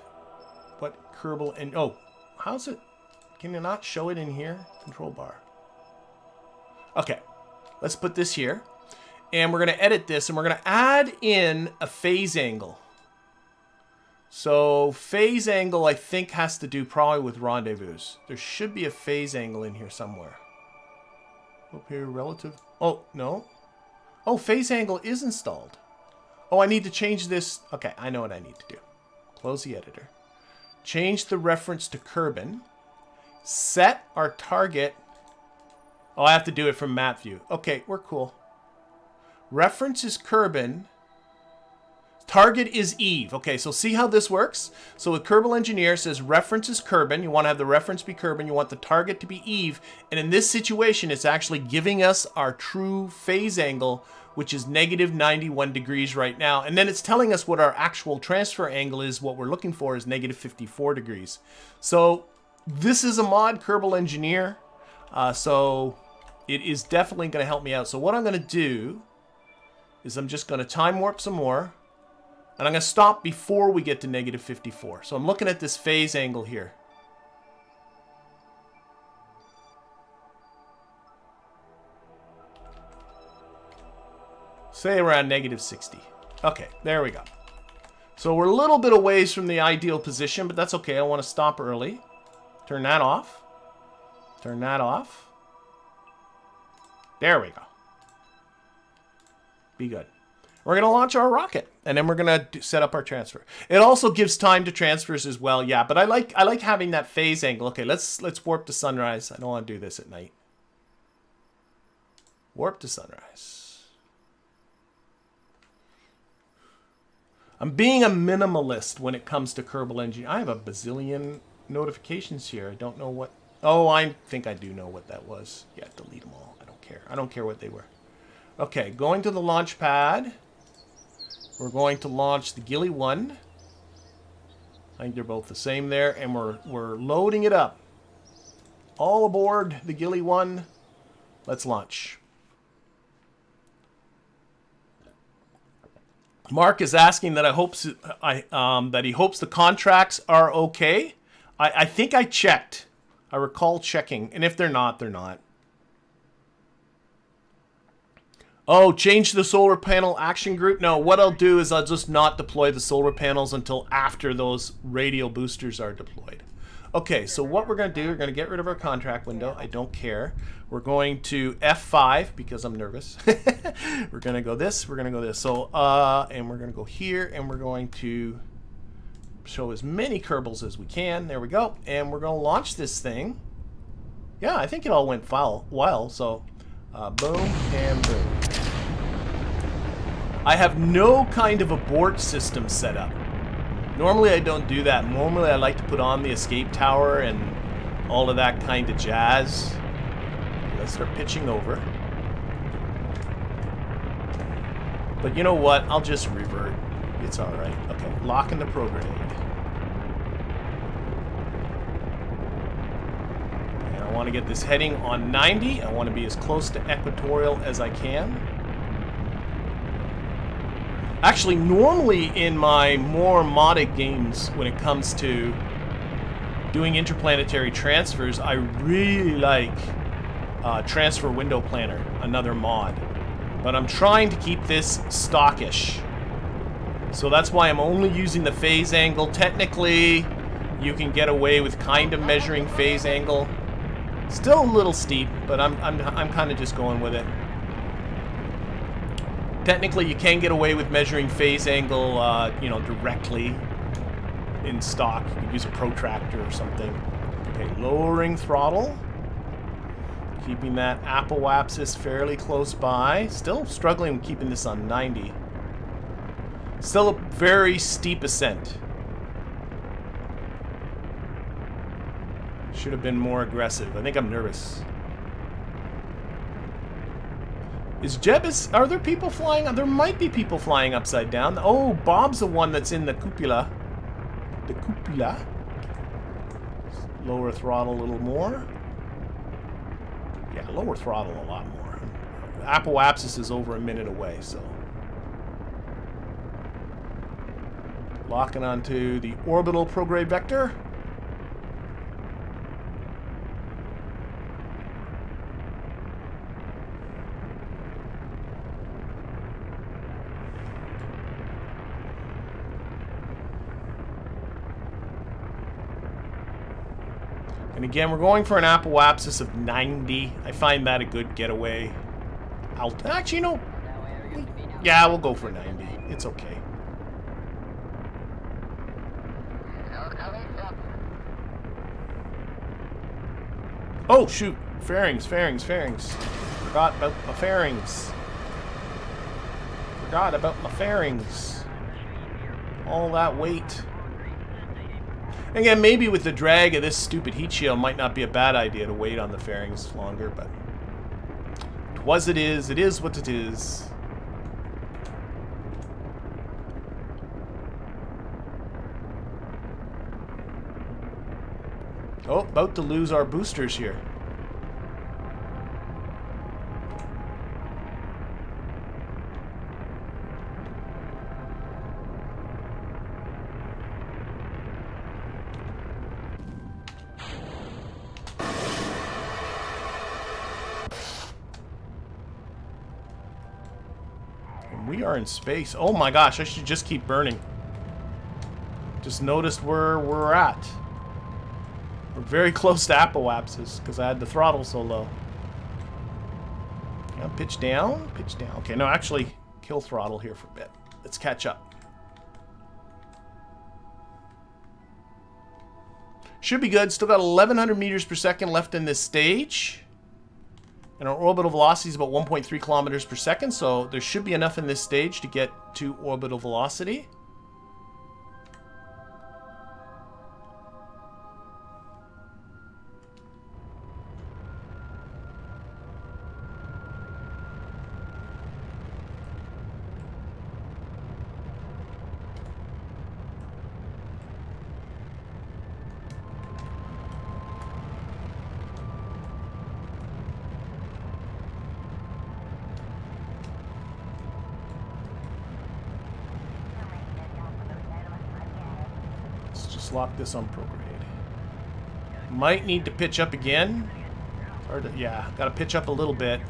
what Kerbal and oh, how's it? Can you not show it in here? Control bar. Okay, let's put this here. And we're going to edit this, and we're going to add in a phase angle. So phase angle, I think, has to do probably with rendezvous. There should be a phase angle in here somewhere. Up here, relative. Oh, no. Oh, phase angle is installed. Oh, I need to change this. Okay, I know what I need to do. Close the editor. Change the reference to Kerbin. Set our target. Oh, I have to do it from map view. Okay, we're cool. Reference is Kerbin. Target is Eve. Okay, so see how this works? So with Kerbal Engineer says reference is Kerbin. You want to have the reference be Kerbin. You want the target to be Eve. And in this situation, it's actually giving us our true phase angle, which is negative 91 degrees right now. And then it's telling us what our actual transfer angle is. What we're looking for is negative 54 degrees. So this is a mod, Kerbal Engineer. So it is definitely going to help me out. So what I'm going to do is I'm just going to time warp some more. And I'm going to stop before we get to negative 54. So I'm looking at this phase angle here. Say around negative 60. Okay, there we go. So we're a little bit away from the ideal position, but that's okay. I want to stop early. Turn that off. Turn that off. There we go. Be good. We're going to launch our rocket, and then we're going to set up our transfer. It also gives time to transfers as well, yeah, but I like having that phase angle. Okay, let's warp to sunrise. I don't want to do this at night. Warp to sunrise. I'm being a minimalist when it comes to Kerbal Engine. I have a bazillion notifications here. I don't know what... Oh, I think I do know what that was. Yeah, delete them all. I don't care. I don't care what they were. Okay, going to the launch pad. We're going to launch the Gilly 1. I think they're both the same there, and we're loading it up. All aboard the Gilly 1. Let's launch. Mark is asking that that he hopes the contracts are okay. I think I checked. I recall checking, and if they're not, they're not. Oh, change the solar panel action group? No, what I'll do is I'll just not deploy the solar panels until after those radial boosters are deployed. Okay, so what we're going to do, we're going to get rid of our contract window. I don't care. We're going to F5 because I'm nervous. We're going to go this, we're going to go this. So, and we're going to go here, and we're going to show as many Kerbals as we can. There we go. And we're going to launch this thing. Yeah, I think it all went well. So, boom and boom. I have no kind of abort system set up. Normally I don't do that. Normally I like to put on the escape tower and all of that kind of jazz. Let's start pitching over. But you know what? I'll just revert. It's alright. Okay, lock in the program. And I want to get this heading on 90. I want to be as close to equatorial as I can. Actually, normally in my more modded games, when it comes to doing interplanetary transfers, I really like Transfer Window Planner, another mod. But I'm trying to keep this stockish. So that's why I'm only using the phase angle. Technically, you can get away with kind of measuring phase angle. Still a little steep, but I'm kind of just going with it. Technically, you can get away with measuring phase angle, you know, directly in stock. You could use a protractor or something. Okay, lowering throttle. Keeping that apoapsis fairly close by. Still struggling with keeping this on 90. Still a very steep ascent. Should have been more aggressive. I think I'm nervous. Is Jebus... Are there people flying... There might be people flying upside down. Oh, Bob's the one that's in the cupola. The cupola. Lower throttle a little more. Yeah, lower throttle a lot more. Apoapsis is over a minute away, so... Locking onto the orbital prograde vector. And again, we're going for an apoapsis of 90. I find that a good getaway. Actually, no. Yeah, we'll go for 90. It's okay. Oh, shoot. Fairings. Forgot about my fairings. All that weight. Again, maybe with the drag of this stupid heat shield, might not be a bad idea to wait on the fairings longer, but it is. It is what it is. Oh, about to lose our boosters here. And we are in space. Oh my gosh, I should just keep burning. Just noticed where we're at. We're very close to apoapsis because I had the throttle so low. Yeah, pitch down. Okay, no, actually, kill throttle here for a bit. Let's catch up. Should be good. Still got 1,100 meters per second left in this stage. And our orbital velocity is about 1.3 kilometers per second, so there should be enough in this stage to get to orbital velocity. Lock this on prograde. Might need to pitch up again. Hard to, yeah, gotta pitch up a little bit.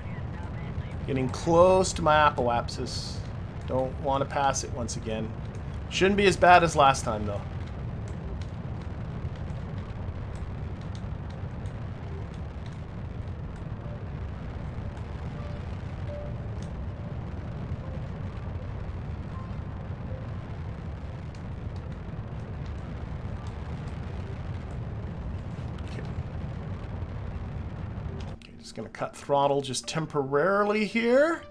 Getting close to my apoapsis. Don't want to pass it once again. Shouldn't be as bad as last time though. Just gonna cut throttle just temporarily here.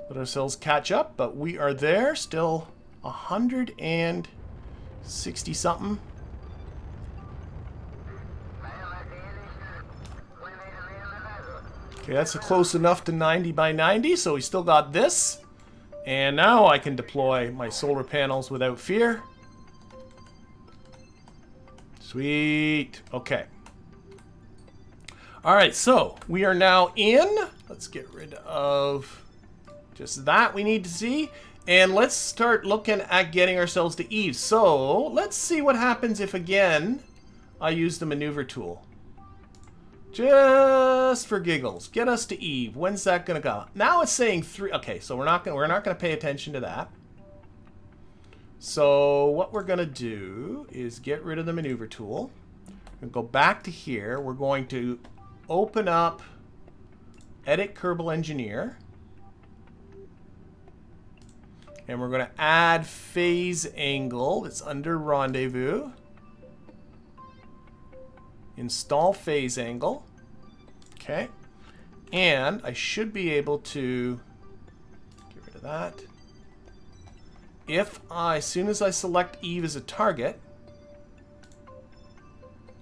Let ourselves catch up, but we are there. Still 160 something. Okay, that's close enough to 90 by 90, so we still got this. And now I can deploy my solar panels without fear. Sweet. Okay. Alright, so we are now in. Let's get rid of just that we need to see. And let's start looking at getting ourselves to Eve. So let's see what happens if, again, I use the maneuver tool. Just for giggles. Get us to Eve. When's that going to go? Now it's saying 3. Okay, so we're not going to pay attention to that. So what we're going to do is get rid of the maneuver tool. And go back to here. We're going to open up Edit Kerbal Engineer. And we're going to add phase angle. It's under rendezvous. Install phase angle. Okay. And I should be able to get rid of that. As soon as I select Eve as a target,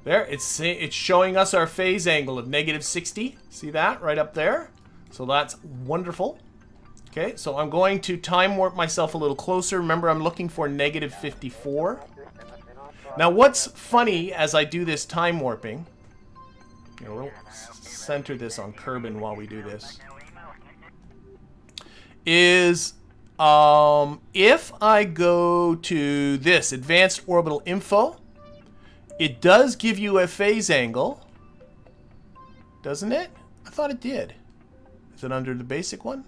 there, it's showing us our phase angle of -60. See that right up there? So that's wonderful. Okay, so I'm going to time warp myself a little closer. Remember, I'm looking for -54. Now, what's funny as I do this time warping, we'll center this on Kerbin while we do this, is if I go to this, Advanced Orbital Info, it does give you a phase angle, doesn't it? I thought it did. Is it under the basic one?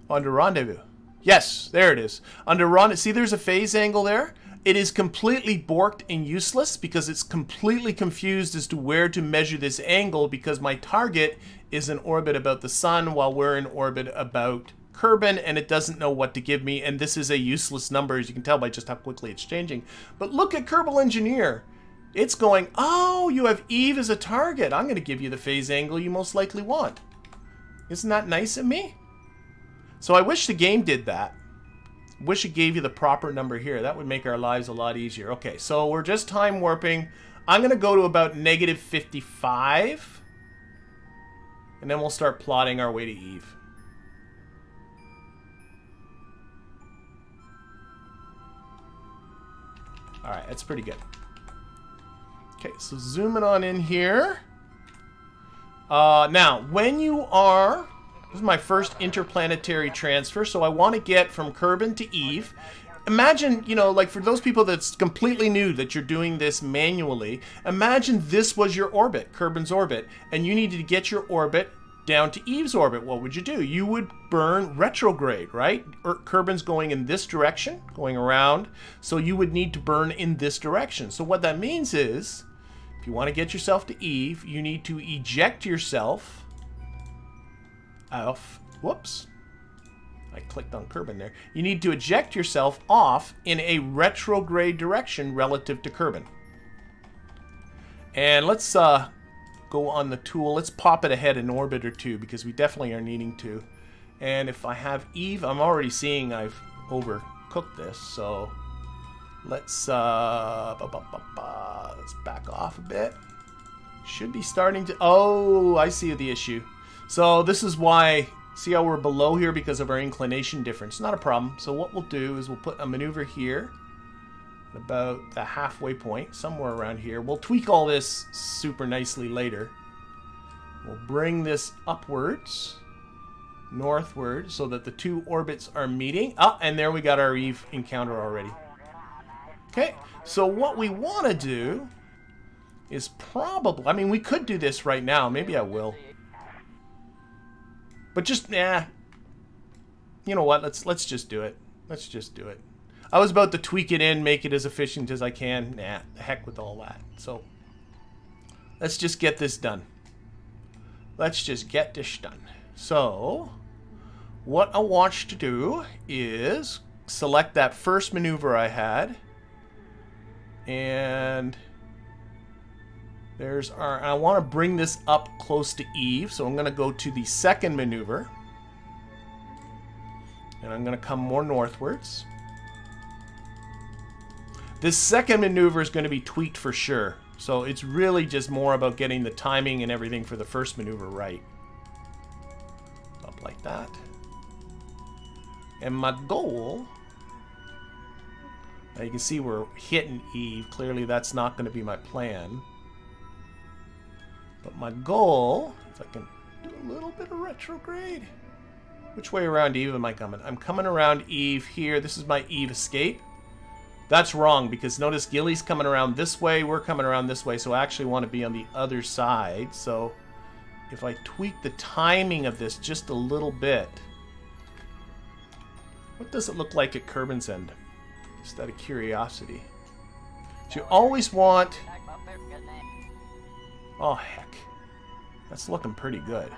Under rendezvous. Yes, there it is. Under run, see there's a phase angle there? It is completely borked and useless because it's completely confused as to where to measure this angle because my target is in orbit about the sun while we're in orbit about Kerbin, and it doesn't know what to give me, and this is a useless number, as you can tell by just how quickly it's changing. But look at Kerbal Engineer. It's going, oh, you have Eve as a target. I'm going to give you the phase angle you most likely want. Isn't that nice of me? So I wish the game did that. Wish it gave you the proper number here. That would make our lives a lot easier. Okay, so we're just time warping. I'm going to go to about negative 55. And then we'll start plotting our way to Eve. Alright, that's pretty good. Okay, so zooming on in here. Now, when you are... This is my first interplanetary transfer, so I want to get from Kerbin to Eve. Imagine, you know, like for those people that's completely new that you're doing this manually, imagine this was your orbit, Kerbin's orbit, and you needed to get your orbit down to Eve's orbit. What would you do? You would burn retrograde, right? Kerbin's going in this direction, going around, so you would need to burn in this direction. So what that means is, if you want to get yourself to Eve, you need to eject yourself off. Whoops. I clicked on Kerbin there. You need to eject yourself off in a retrograde direction relative to Kerbin. And let's go on the tool. Let's pop it ahead an orbit or two because we definitely are needing to. And if I have Eve, I'm already seeing I've overcooked this. So let's back off a bit. Should be starting to... Oh, I see the issue. So this is why, see how we're below here because of our inclination difference. Not a problem. So what we'll do is we'll put a maneuver here at about the halfway point, somewhere around here. We'll tweak all this super nicely later. We'll bring this upwards, northward, so that the two orbits are meeting. Ah, and there we got our Eve encounter already. Okay, so what we want to do is probably, I mean, we could do this right now. Maybe I will. But just, you know what? Let's just do it. Let's just do it. I was about to tweak it in, make it as efficient as I can. Nah, the heck with all that. So, let's just get this done. Let's just get this done. So, what I want you to do is select that first maneuver I had. And... there's our, I want to bring this up close to Eve, so I'm going to go to the second maneuver. And I'm going to come more northwards. This second maneuver is going to be tweaked for sure. So it's really just more about getting the timing and everything for the first maneuver right. Up like that. And my goal... Now you can see we're hitting Eve. Clearly that's not going to be my plan. But my goal, if I can do a little bit of retrograde. Which way around Eve am I coming? I'm coming around Eve here. This is my Eve escape. That's wrong because notice Gilly's coming around this way. We're coming around this way. So I actually want to be on the other side. So if I tweak the timing of this just a little bit. What does it look like at Kerbin's end? Just out of curiosity. So you always want... Oh, heck. That's looking pretty good.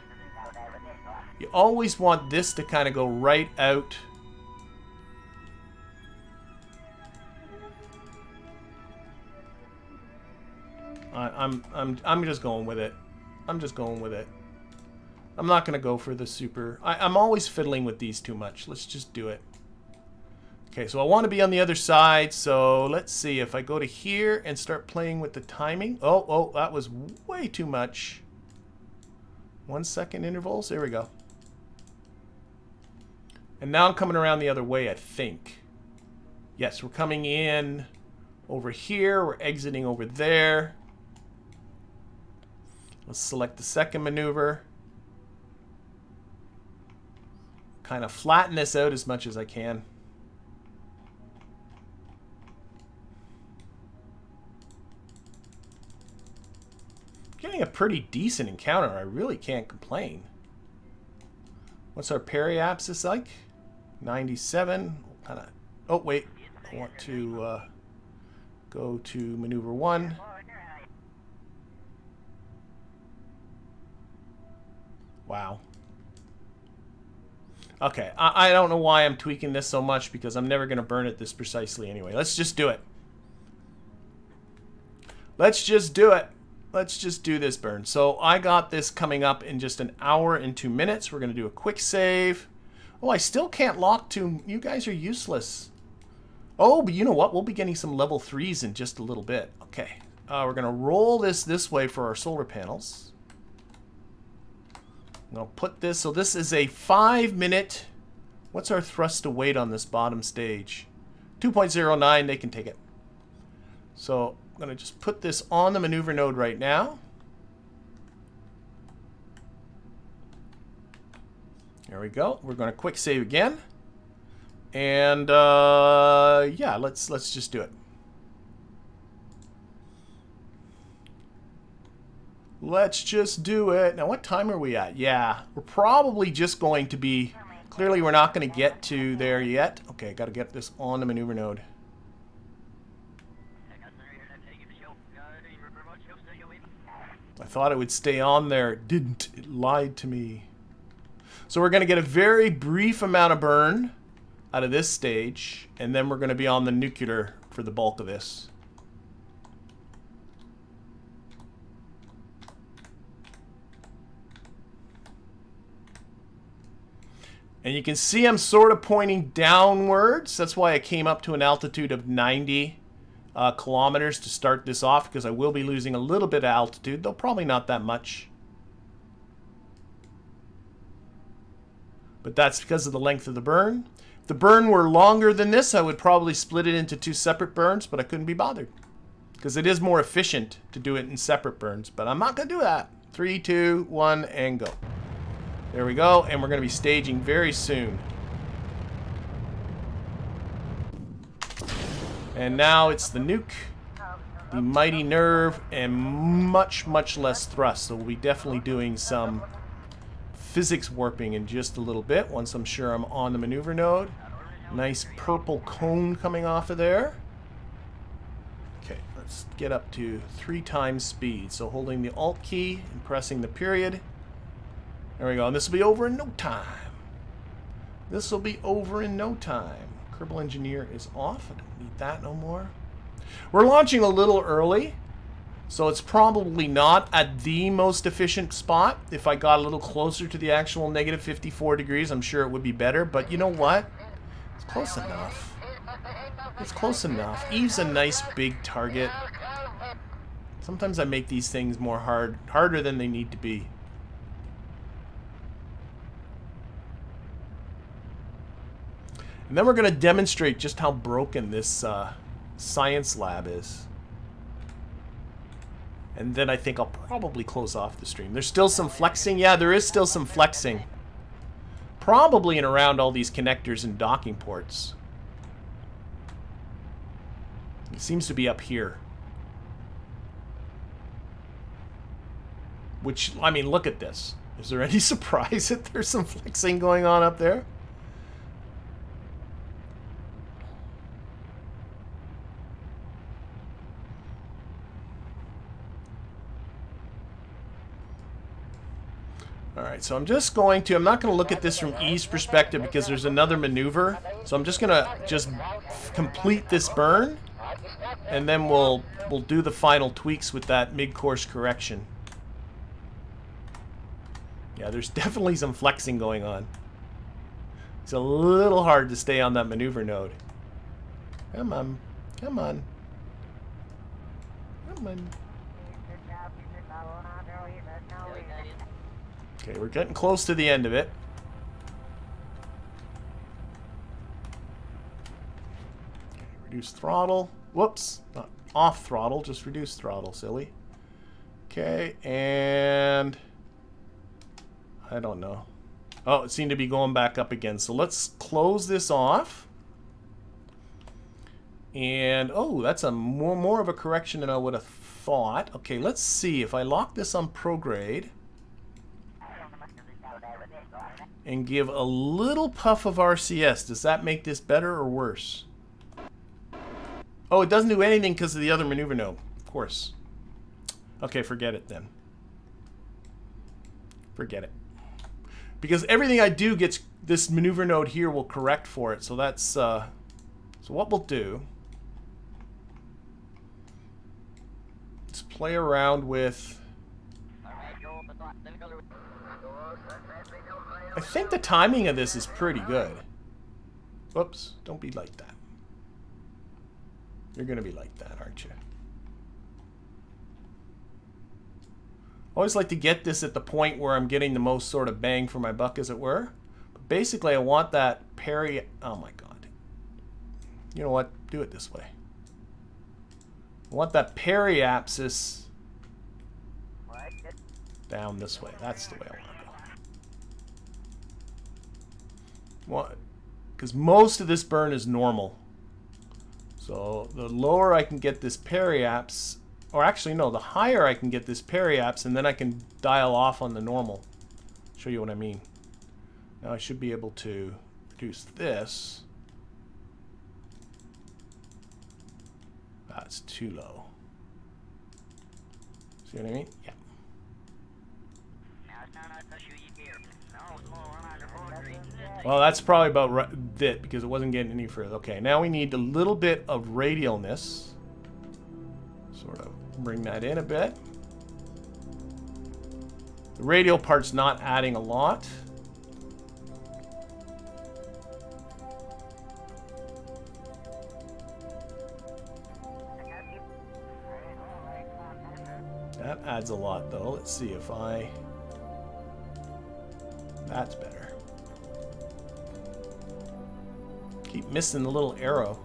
You always want this to kind of go right out. I'm just going with it. I'm just going with it. I'm not going to go for the super... I'm always fiddling with these too much. Let's just do it. Okay, so I want to be on the other side, so let's see if I go to here and start playing with the timing. Oh, that was way too much. 1 second intervals, there we go. And now I'm coming around the other way, I think. Yes, we're coming in over here, we're exiting over there. Let's select the second maneuver. Kind of flatten this out as much as I can. Getting a pretty decent encounter. I really can't complain. What's our periapsis like? 97. Kind of. Oh wait, I want to go to maneuver 1. Wow. Okay, I don't know why I'm tweaking this so much because I'm never going to burn it this precisely anyway. Let's just do it. Let's just do it. Let's just do this burn. So I got this coming up in just an hour and 2 minutes. We're going to do a quick save. Oh, I still can't lock to... You guys are useless. Oh, but you know what? We'll be getting some level 3s in just a little bit. Okay. We're going to roll this way for our solar panels. I'll put this... So this is a 5-minute... What's our thrust to weight on this bottom stage? 2.09. They can take it. So I'm going to just put this on the maneuver node right now. There we go. We're going to quick save again. And yeah, let's just do it. Let's just do it. Now, what time are we at? Yeah, we're probably just going to be... Clearly, we're not going to get to there yet. Okay, got to get this on the maneuver node. I thought it would stay on there. It didn't. It lied to me. So we're going to get a very brief amount of burn out of this stage, and then we're going to be on the nuclear for the bulk of this. And you can see I'm sort of pointing downwards. That's why I came up to an altitude of 90 kilometers to start this off, because I will be losing a little bit of altitude, though probably not that much. But that's because of the length of the burn. If the burn were longer than this, I would probably split it into 2 separate burns, but I couldn't be bothered. Because it is more efficient to do it in separate burns, but I'm not going to do that. 3, 2, 1, and go. There we go, and we're going to be staging very soon. And now it's the nuke, the mighty nerve, and much, much less thrust. So we'll be definitely doing some physics warping in just a little bit once I'm sure I'm on the maneuver node. Nice purple cone coming off of there. Okay, let's get up to 3 times speed. So holding the Alt key and pressing the period. There we go, and this will be over in no time. This will be over in no time. Kerbal Engineer is off. I don't need that no more. We're launching a little early, so it's probably not at the most efficient spot. If I got a little closer to the actual negative 54 degrees, I'm sure it would be better. But you know what? It's close enough. It's close enough. Eve's a nice big target. Sometimes I make these things more harder than they need to be. And then we're going to demonstrate just how broken this science lab is. And then I think I'll probably close off the stream. There's still some flexing. Yeah, there is still some flexing. Probably in around all these connectors and docking ports. It seems to be up here. Which, I mean, look at this. Is there any surprise that there's some flexing going on up there? Alright, so I'm just going to... I'm not going to look at this from Eve's perspective because there's another maneuver. So I'm just going to complete this burn. And then we'll do the final tweaks with that mid-course correction. Yeah, there's definitely some flexing going on. It's a little hard to stay on that maneuver node. Come on. Come on. Come on. Okay, we're getting close to the end of it. Okay, reduce throttle. Whoops, not off throttle, just reduce throttle, silly. Okay, and I don't know. Oh, it seemed to be going back up again. So let's close this off. And, oh, that's a more of a correction than I would have thought. Okay, let's see. If I lock this on prograde... and give a little puff of RCS. Does that make this better or worse? Oh, it doesn't do anything because of the other maneuver node. Of course. Okay, forget it then. Forget it. Because everything I do gets, this maneuver node here will correct for it. So that's, so what we'll do, let's play around with, I think the timing of this is pretty good. Whoops, don't be like that. You're going to be like that, aren't you? Always like to get this at the point where I'm getting the most sort of bang for my buck, as it were. But basically, I want that parry... Oh, my God. You know what? Do it this way. I want that periapsis down this way. That's the way I want to go. What? Because most of this burn is normal. So the lower I can get this periapse, or actually no, the higher I can get this periapse, and then I can dial off on the normal. Show you what I mean. Now I should be able to reduce this. That's too low. See what I mean? Yeah. Well, that's probably about it because it wasn't getting any further. Okay, now we need a little bit of radialness. Sort of bring that in a bit. The radial part's not adding a lot. That adds a lot, though. Let's see if I... That's better. Keep missing the little arrow.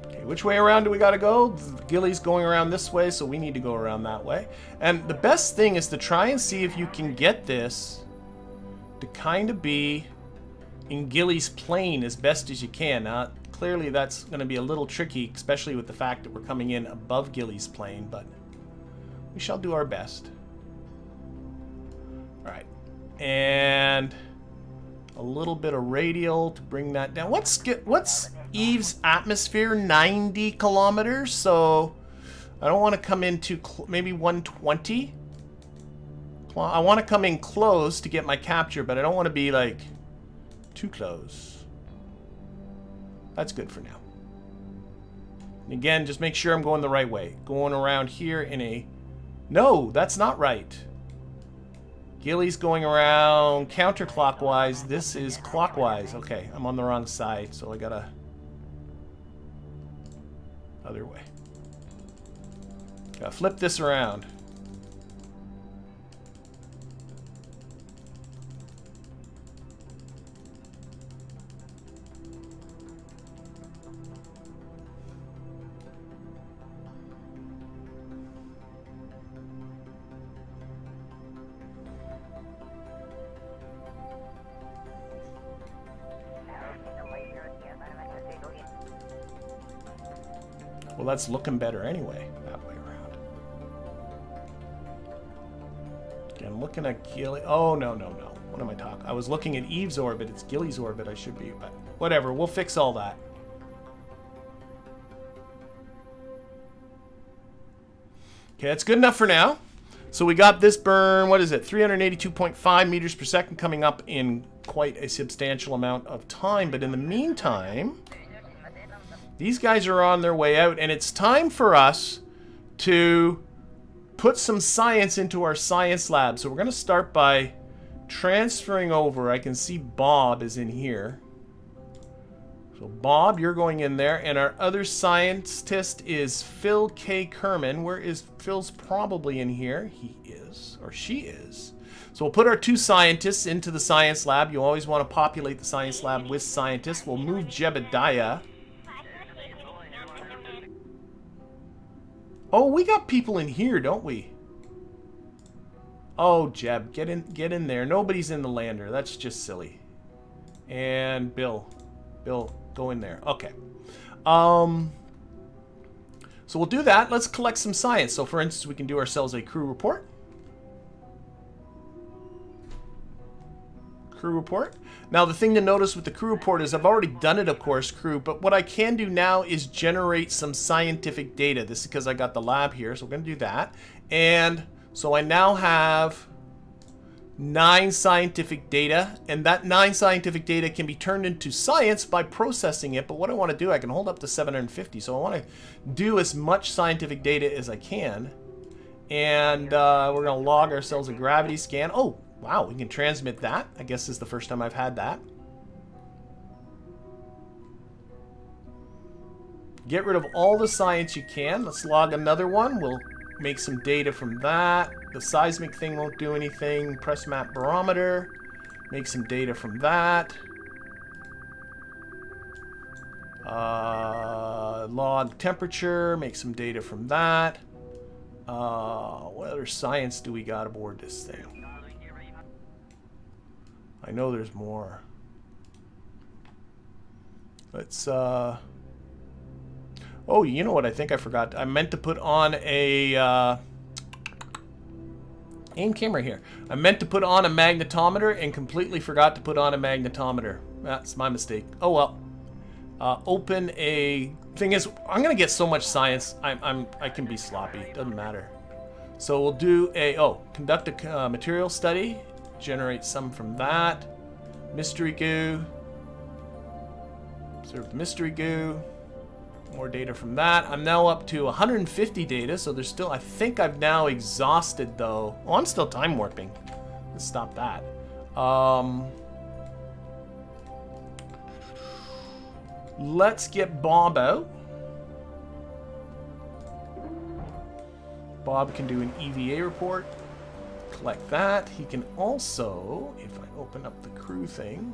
Okay, which way around do we gotta go? Gilly's going around this way, so we need to go around that way. And the best thing is to try and see if you can get this to kind of be in Gilly's plane as best as you can. Now, clearly that's going to be a little tricky, especially with the fact that we're coming in above Gilly's plane, but we shall do our best. Alright. And a little bit of radial to bring that down. What's Eve's atmosphere? 90 kilometers? So I don't want to come in too maybe 120? I want to come in close to get my capture, but I don't want to be like too close. That's good for now. And again, just make sure I'm going the right way. Going around here in a... No, that's not right. Gilly's going around counterclockwise. This is clockwise. Okay, I'm on the wrong side, so I gotta... Other way. Gotta flip this around. Well, that's looking better anyway, that way around. Okay, I'm looking at Gilly. Oh, no. What am I talking? I was looking at Eve's orbit. It's Gilly's orbit I should be, but whatever. We'll fix all that. Okay, that's good enough for now. So we got this burn, what is it? 382.5 meters per second coming up in quite a substantial amount of time. But in the meantime... These guys are on their way out, and it's time for us to put some science into our science lab. So we're going to start by transferring over. I can see Bob is in here. So Bob, you're going in there, and our other scientist is Phil K. Kerman. Where is Phil's? Probably in here. He is, or she is. So we'll put our two scientists into the science lab. You always want to populate the science lab with scientists. We'll move Jebediah. Oh, we got people in here, don't we? Oh, Jeb, get in there. Nobody's in the lander. That's just silly. And Bill, go in there. Okay. So we'll do that. Let's collect some science. So for instance, we can do ourselves a crew report. Crew report. Now the thing to notice with the crew report is I've already done it, of course, crew, but what I can do now is generate some scientific data. This is because I got the lab here, so we're going to do that. And so I now have 9 scientific data, and that 9 scientific data can be turned into science by processing it. But what I want to do, I can hold up to 750, so I want to do as much scientific data as I can. And we're going to log ourselves a gravity scan. Oh, wow, we can transmit that. I guess this is the first time I've had that. Get rid of all the science you can. Let's log another one. We'll make some data from that. The seismic thing won't do anything. Press map barometer. Make some data from that. Log temperature. Make some data from that. What other science do we got aboard this thing? I know there's more. Let's oh, you know what I think I forgot? I meant to put on a aim camera here. I meant to put on a magnetometer and completely forgot to put on a magnetometer. That's my mistake. Oh well. Open a thing is I'm gonna get so much science. I can be sloppy. Doesn't matter. So we'll do a conduct a material study. Generate some from that. Mystery goo. Observe the mystery goo. More data from that. I'm now up to 150 data, so there's still, I think I've now exhausted though. Oh, I'm still time warping. Let's stop that. Let's get Bob out. Bob can do an EVA report. Collect that. He can also, if I open up the crew thing.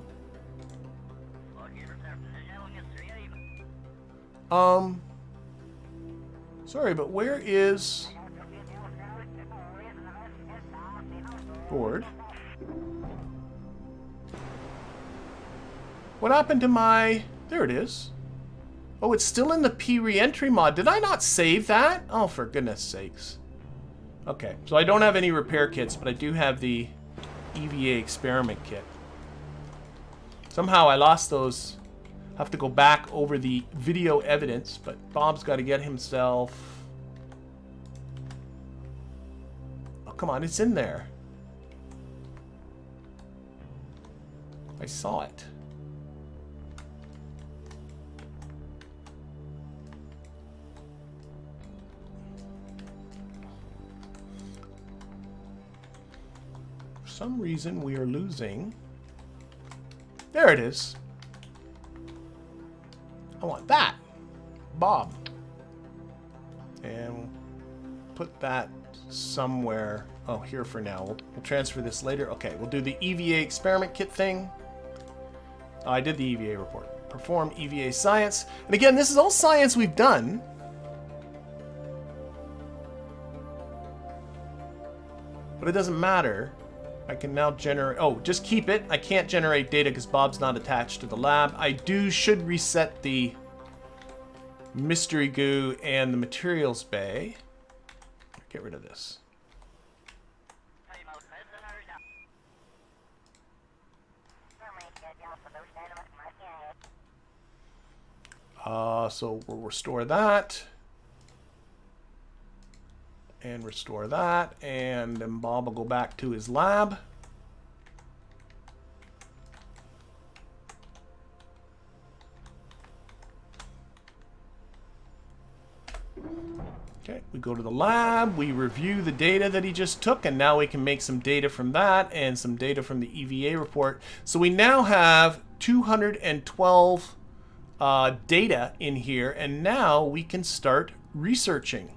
Sorry, but where is board? What happened to my, there it is. Oh, it's still in the P re-entry mod. Did I not save that? Oh, for goodness sakes. Okay, so I don't have any repair kits, but I do have the EVA experiment kit. Somehow I lost those. Have to go back over the video evidence, but Bob's got to get himself... Oh, come on, it's in there. I saw it. For some reason, we are losing... There it is. I want that. Bob. And we'll put that somewhere. Oh, here for now. We'll transfer this later. Okay, we'll do the EVA experiment kit thing. Oh, I did the EVA report. Perform EVA science. And again, this is all science we've done. But it doesn't matter. I can now generate... Oh, just keep it. I can't generate data because Bob's not attached to the lab. I should reset the mystery goo and the materials bay. Get rid of this. So we'll restore that. And restore that, and then Bob will go back to his lab. Okay, we go to the lab, we review the data that he just took, and now we can make some data from that and some data from the EVA report. So we now have 212 data in here, and now we can start researching.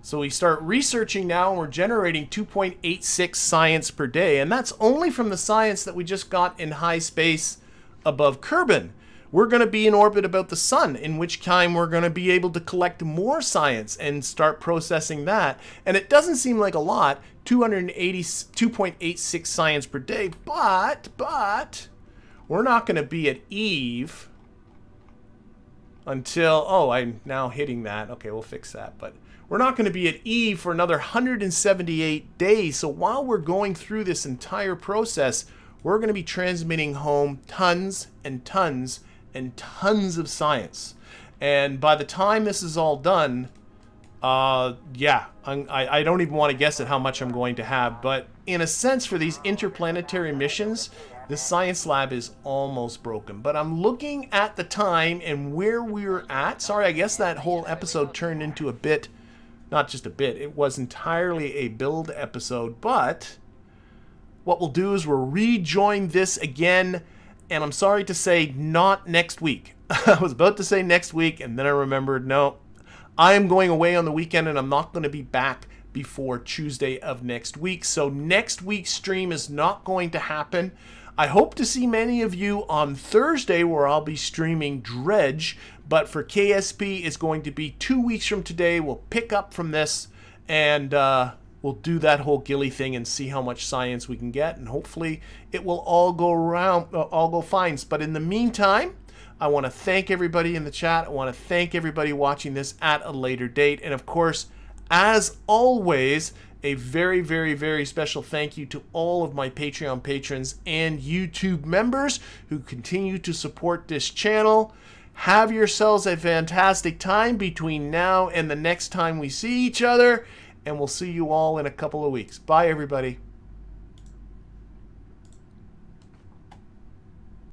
So we start researching now, and we're generating 2.86 science per day. And that's only from the science that we just got in high space above Kerbin. We're going to be in orbit about the sun, in which time we're going to be able to collect more science and start processing that. And it doesn't seem like a lot, 2.86 science per day, but we're not going to be at Eve until, oh, I'm now hitting that. Okay, we'll fix that. But we're not going to be at E for another 178 days. So while we're going through this entire process, we're going to be transmitting home tons and tons and tons of science. And by the time this is all done, yeah, I don't even want to guess at how much I'm going to have. But in a sense, for these interplanetary missions, the science lab is almost broken. But I'm looking at the time and where we're at. Sorry, I guess that whole episode turned into a bit, not just a bit, it was entirely a build episode. But what we'll do is we'll rejoin this again. And I'm sorry to say, not next week. I was about to say next week, and then I remembered, no, I am going away on the weekend, and I'm not going to be back before Tuesday of next week. So next week's stream is not going to happen. I hope to see many of you on Thursday, where I'll be streaming Dredge. But for KSP, it's going to be 2 weeks from today. We'll pick up from this, and we'll do that whole Gilly thing and see how much science we can get. And hopefully it will all go fine. But in the meantime, I want to thank everybody in the chat. I want to thank everybody watching this at a later date. And of course, as always, a very, very, very special thank you to all of my Patreon patrons and YouTube members who continue to support this channel. Have yourselves a fantastic time between now and the next time we see each other. And we'll see you all in a couple of weeks. Bye, everybody.